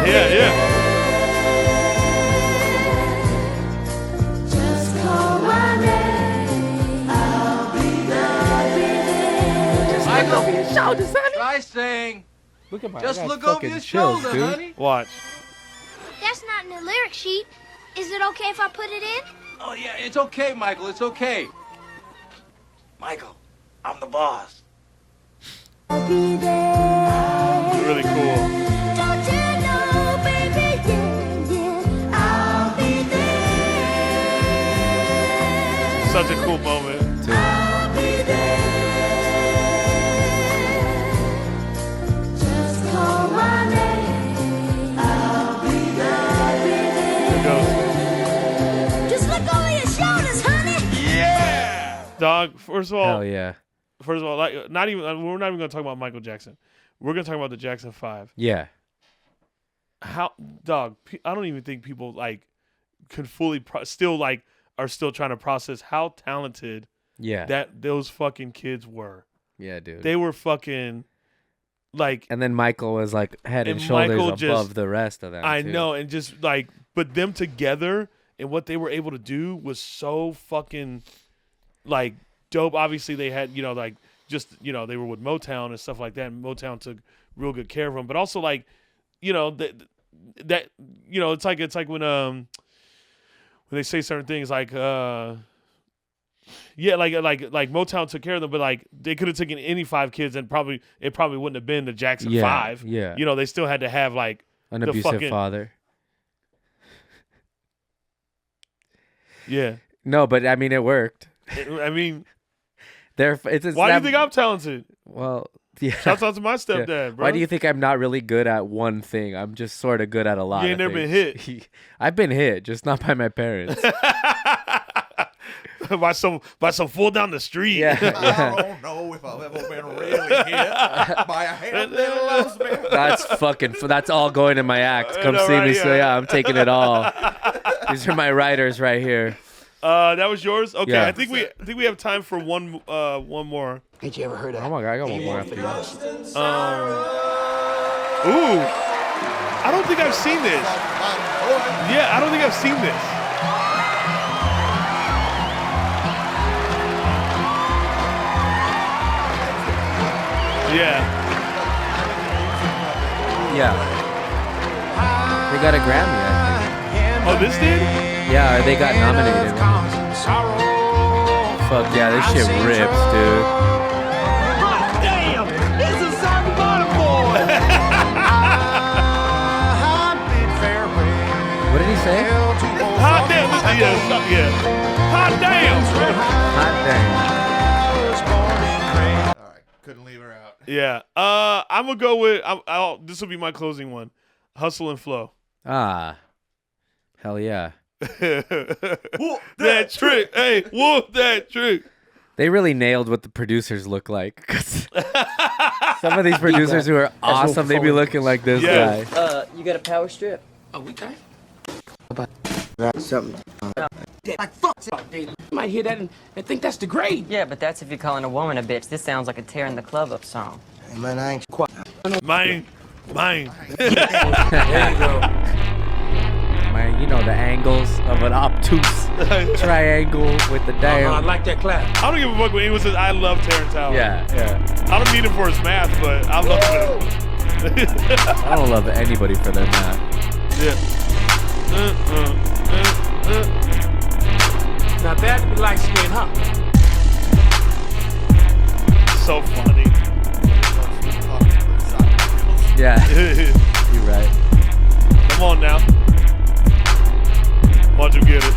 Yeah. Just call my name. I'll be there. Just look over your shoulders, honey. Try saying. Look at my. Just look over your shoulder, honey. Watch. That's not in the lyric sheet. Is it okay if I put it in? Oh, yeah, it's okay, Michael. It's okay. Michael, I'm the boss. I'll be there. Really cool. Don't you know, baby, yeah, I'll be there. Such a cool moment. I'll be there. Just call my name. I'll be there. There it goes. Just look over your shoulders, honey. Yeah. Dog. First of all. Hell yeah. First of all, like we're not even going to talk about Michael Jackson. We're going to talk about the Jackson 5. Yeah. How, dog? I don't even think people like could fully are still trying to process how talented that those fucking kids were. Yeah, dude. They were fucking like. And then Michael was like head and shoulders above the rest of them. I too. know, and just like, but them together and what they were able to do was so fucking like dope. Obviously, they had they were with Motown and stuff like that. And Motown took real good care of them, but also like, that it's like when they say certain things like like Motown took care of them, but like they could have taken any 5 kids and it probably wouldn't have been the Jackson 5. Yeah. They still had to have like An abusive father. Yeah. No, but I mean it worked. I mean, why do you think I'm talented? Well, yeah. Shouts out to my stepdad, bro. Why do you think I'm not really good at one thing? I'm just sort of good at a lot. You ain't of never things. been hit. I've been hit, just not by my parents. by some fool down the street. Yeah. I don't know if I've ever been really hit by a hand that loves me. That's all going in my act. Come see me. So yeah, I'm taking it all. These are my writers right here. That was yours? Okay, Yeah. I think we have time for one more. Ain't you ever heard of? Oh my god, I got one more after you. Ooh. I don't think I've seen this. Yeah, I don't think I've seen this. Yeah. Yeah. They got a Grammy, I think. Oh, this did? Yeah, or they got nominated. Fuck yeah, this shit rips, dude. Damn, this is something for the boy. What did he say? Hot damn. Yeah. Hot damn. Hot damn. All right, couldn't leave her out. Yeah. I'm gonna go with. This will be my closing one. Hustle and Flow. Ah. Hell yeah. that trick. Hey, whoop that trick. They really nailed what the producers look like. 'Cause some of these producers who are awesome, they be looking like this guy. You got a power strip? Oh, we can. Something. Like fuck, you might hear that and think that's the grade. Yeah, but that's if you're calling a woman a bitch. This sounds like a tearing the club up song. Hey, man, I ain't quite. Mine. There you go. Man, you know the angles of an obtuse triangle with the damn. I like that clap. I don't give a fuck when anyone says I love Terrence Howard. Yeah. I don't need him for his math, but I love him. I don't love anybody for their math. Yeah. Now that be light skin, huh? So funny. Yeah. You're right. Come on now. Watch him get it.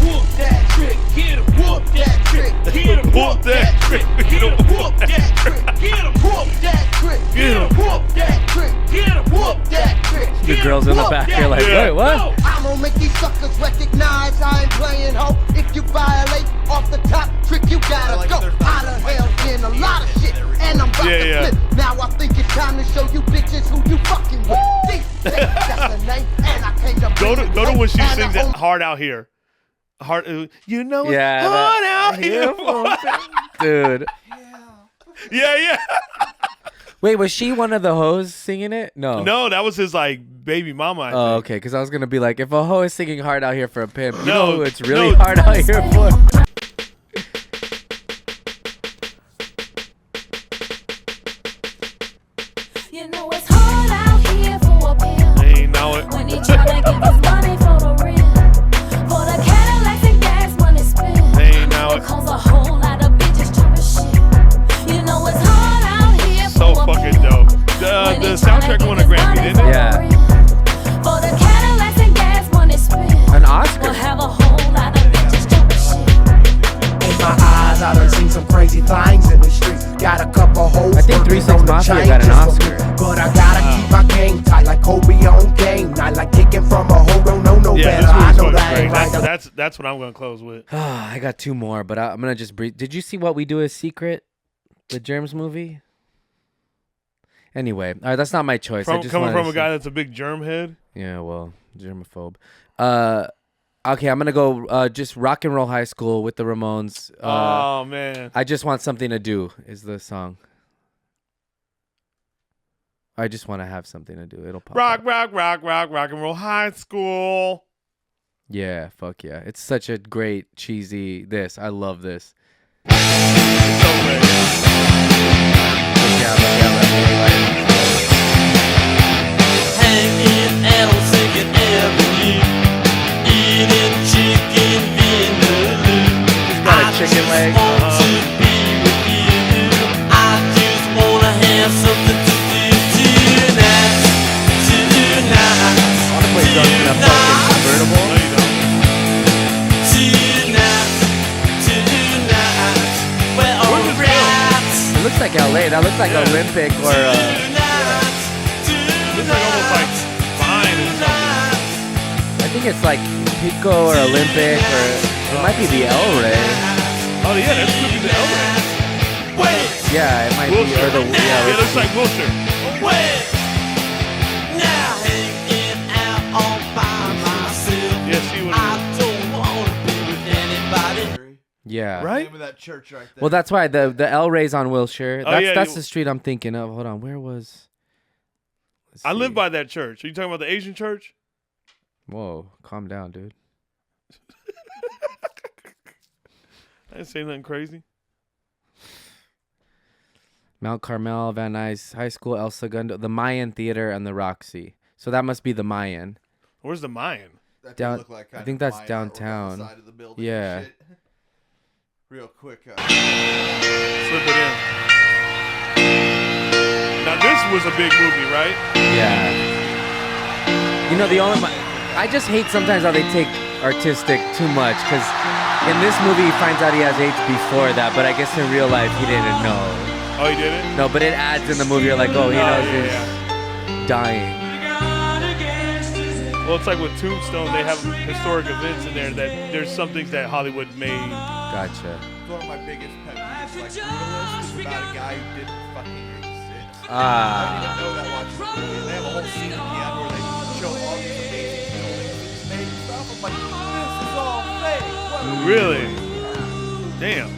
Whoop that trick, get him, whoop that trick, get him, whoop that trick, get him, whoop that trick, get him, whoop that trick, get him, whoop that trick, get him, whoop that trick. The girls in the back are like, wait, what? I'm gonna make these suckers recognize I ain't playing ho. If you violate off the top trick, you gotta go. Out of hell in a lot of shit, and I'm about to flip. Now I think it's time to show you bitches who you fucking with. That's the name, and I came to Go to when she sings that Hard Out Here. Hard, you know it's hard out here. Dude. Yeah. Wait, was she one of the hoes singing it? No. No, that was his like baby mama. I think. Okay, because I was gonna be like, if a hoe is singing "Hard Out Here" for a pimp, you No, know who it's really no. hard out here for. You know it's hard out here for a pimp. Ain't know it. When he tryna give us money for the rent, for the Cadillacs and gas money spent. Ain't know it. Cause a whole lot of bitches jumping shit. You know it's hard out here So for a fucking dope. The soundtrack won a Grammy, didn't it? Yeah. For the Cadillacs and gas money spent. An Oscar. We'll have a whole lot of bitches jumping shit. In my eyes, I done seen some crazy things in the streets. Got a couple hoes. I think 3 6 Mafia got an Oscar. But I gotta keep my game tight like Kobe on game. Not like kicking from a hoe, don't know no Yeah, better. I this know movie's that ain't great. right. That's what I'm gonna close with. I got 2 more, but I'm gonna just breathe. Did you see What We Do Is Secret? The Germs movie? Anyway, all right, that's not my choice. Coming from a guy that's a big germ head. Yeah, well, germaphobe. Okay, I'm gonna go just Rock and Roll High School with the Ramones. Oh man, I Just Want Something to Do is the song. I just want to have something to do. It'll pop. Rock and roll high school. Yeah, fuck yeah! It's such a great cheesy. I love this. Hanging out on Second Avenue, eating chicken vindaloo. He's got a chicken leg. I just wanna have something to do tonight. I want to play drunk in a fucking convertible. No, you don't. Well, alright. It looks like LA. That looks like Olympic or. Looks like almost like Vine or something. I think it's like Pico or Olympic or it might be the El Rey. Oh yeah, that could be the El Rey. Yeah, it might Wilshire. be or the Yeah, it looks like Wilshire. Now hanging out all by myself. Yeah, see what I don't wanna be with anybody. Yeah. Right? Name of that church right there. Well, that's why the El Rey's on Wilshire. Oh, That's yeah, that's the street I'm thinking of. Hold on, where was? I live by that church. Are you talking about the Asian church? Whoa, calm down, dude. I didn't say nothing crazy. Mount Carmel, Van Nuys High School, El Segundo, the Mayan Theater, and the Roxy. So that must be the Mayan. Where's the Mayan? That Down, look like I think that's downtown. Side of the building Yeah. and shit. Real quick. Slip it in. Now this was a big movie, right? Yeah. You know, I just hate sometimes how they take artistic too much, because in this movie he finds out he has AIDS before that, but I guess in real life he didn't know. Oh, he didn't? No, but it adds in the movie. You're like, oh, he knows he's dying. Well, it's like with Tombstone, they have historic events in there that there's some things that Hollywood made. Gotcha. One of my biggest pet peeves, like Brutalist, is about a guy who didn't fucking exist. Ah. I didn't even know that watching the movie. They have a whole scene at the end where they show all these amazing buildings he's made and stuff. stuff. I'm like, this is all fake. Really? Damn.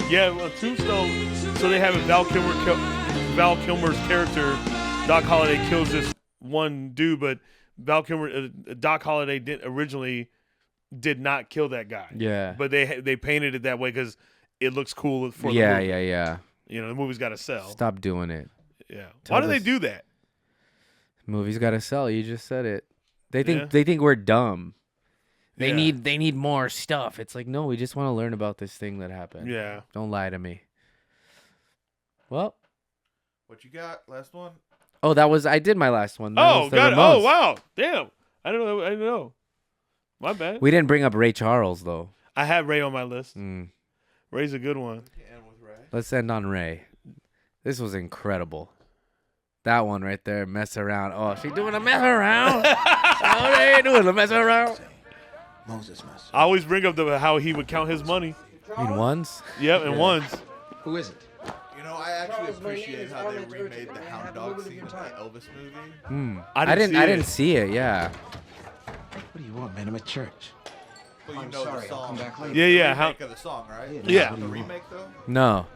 Yeah, well, Tombstone. So they have a Val Kilmer's character. Doc Holliday kills this one dude, but Doc Holliday originally did not kill that guy. Yeah. But they painted it that way because it looks cool for the movie. Yeah. You know, the movie's got to sell. Stop doing it. Yeah. Why do they do that? Movie's got to sell. You just said it. They think we're dumb. They need more stuff. It's like, no, we just want to learn about this thing that happened. Yeah. Don't lie to me. Well. What you got? Last one? Oh, I did my last one. Oh, got it. Oh, wow. Damn. I don't know. My bad. We didn't bring up Ray Charles, though. I have Ray on my list. Ray's a good one. Let's end on Ray. This was incredible. That one right there, mess around. Oh, she doing a mess around? Oh, they doing a mess around? Moses mess. I always bring up how he would count his money. In ones? Yep, in ones. Who is it? You know, I actually appreciate how they remade the hound dog scene in the Elvis movie. I didn't see it. Yeah. What do you want, man? I'm at church. Well, I'm sorry, I'll come back later. Yeah. The remake of the song, right? Yeah. The remake, though? No.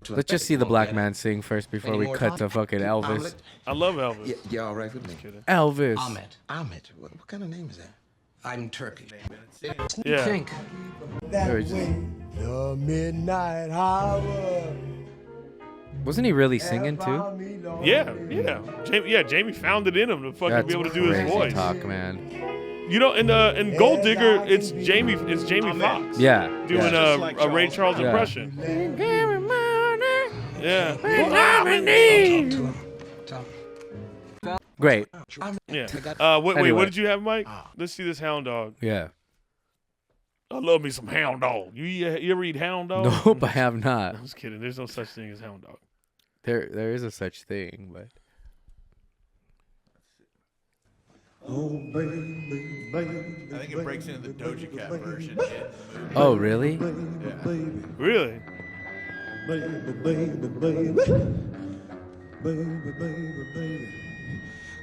Let's just see the black man sing first before we cut to fucking Elvis. I love Elvis. Yeah, all right with me. Elvis. Ahmed. What kind of name is that? I'm Turkish. Yeah. Think. The midnight hour. Wasn't he really singing too? Yeah. Jamie found it in him to fucking be able to do his voice. Talk, man. You know, in Gold Digger, it's Jamie Foxx. Yeah. Doing a Ray Charles impression. Yeah. Great. Yeah. Wait, what did you have, Mike? Let's see this hound dog. Yeah. I love me some hound dog. You ever eat hound dog? Nope, I have not. I'm just kidding. There's no such thing as hound dog. There is a such thing, but. Oh, baby, baby. I think it breaks into the Doja Cat version. Oh, really? Really? Baby, baby, baby. Baby, baby, baby.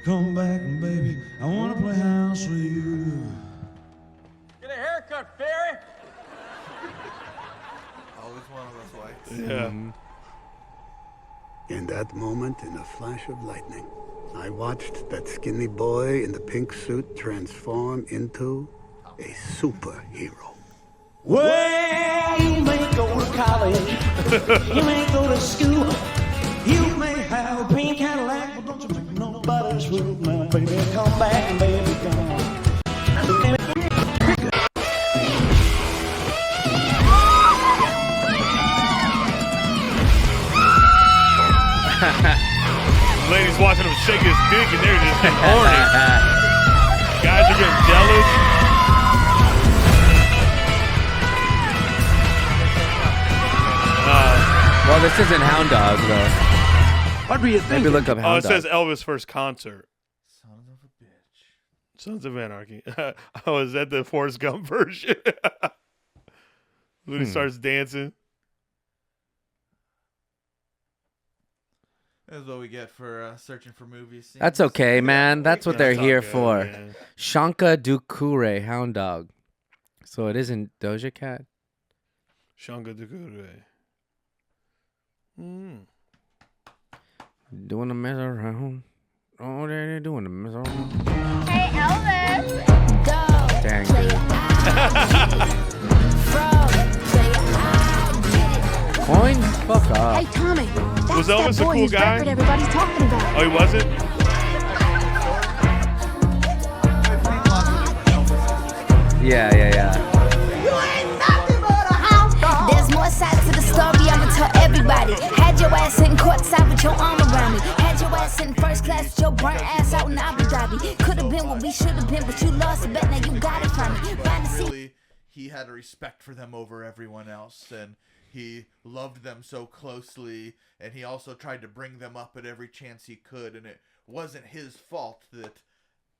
Come back, baby. I want to play house with you. Get a haircut, Fairy. Always one of those whites. Yeah. In that moment, in a flash of lightning, I watched that skinny boy in the pink suit transform into a superhero. Well, you may go to college, you may go to school, you may have a pink Cadillac, but don't you take nobody's room, now, baby, come back, baby, come. Ladies watching him shake his dick and they're just getting horny. Guys are getting jealous. Well, this isn't Hound Dog, though. What were you thinking? Maybe look up Hound It Dog. says Elvis' first concert. Sons of a bitch. Sons of Anarchy. Oh, is that the Forrest Gump version? When he starts dancing. That's what we get for searching for movies. That's okay, man. That's what they're here good, for. man. Shanka Dukure, Hound Dog. So it isn't Doja Cat? Shanga Dukure. Doing a mess around. Oh, they're doing a mess around. Hey, Elvis. Dang. Coins? Fuck off. Hey, Tommy. Was That's Elvis that a boy cool whose guy? record everybody's talking about. Oh, he wasn't? Yeah. You ain't nothing but a house dog. There's more sides to the story, I'ma tell everybody. Had your ass sitting courtside with your arm around me. Had your ass in first class with your burnt ass out in Abu Dhabi. Could have been what we should have been, but you lost a bet, now you got it from me. Really, he had a respect for them over everyone else, and he loved them so closely, and he also tried to bring them up at every chance he could, and it wasn't his fault that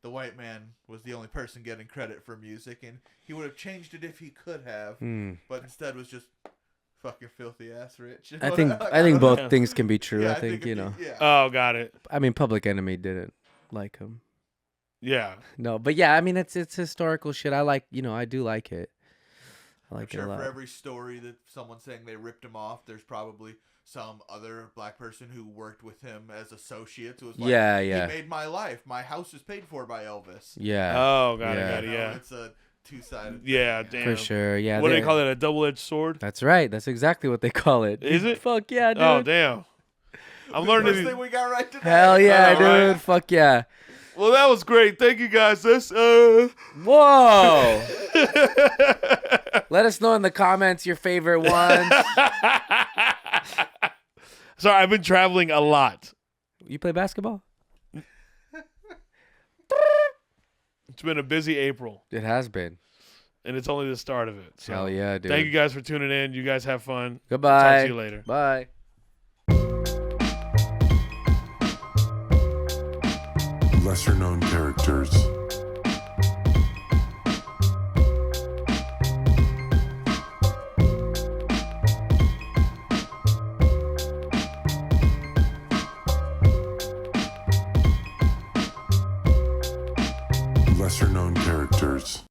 the white man was the only person getting credit for music, and he would have changed it if he could have, but instead was just fucking filthy ass rich. I think both things can be true. Yeah, I think you know. Yeah. Oh, got it. I mean, Public Enemy didn't like him. Yeah. No, but yeah, I mean it's historical shit. I like, I do like it. I like I'm it a sure lot. for every story that someone's saying they ripped him off, there's probably some other black person who worked with him as associates who was like, Yeah. he made my life. My house is paid for by Elvis. Yeah. Oh, got it. Yeah. It's a two-sided Yeah, thing. damn. For sure. Yeah. What do they call it? A double-edged sword? That's right. That's exactly what they call it. Is it? Fuck yeah, dude. Oh, damn. I'm learning. First thing we got right today. Hell yeah, dude. Right. Fuck yeah. Well, that was great. Thank you, guys. Whoa. Let us know in the comments your favorite ones. Sorry, I've been traveling a lot. You play basketball? It's been a busy April. It has been. And it's only the start of it. So Hell yeah, dude. Thank you guys for tuning in. You guys have fun. Goodbye. Talk to you later. Bye. Lesser known characters. Lesser known characters.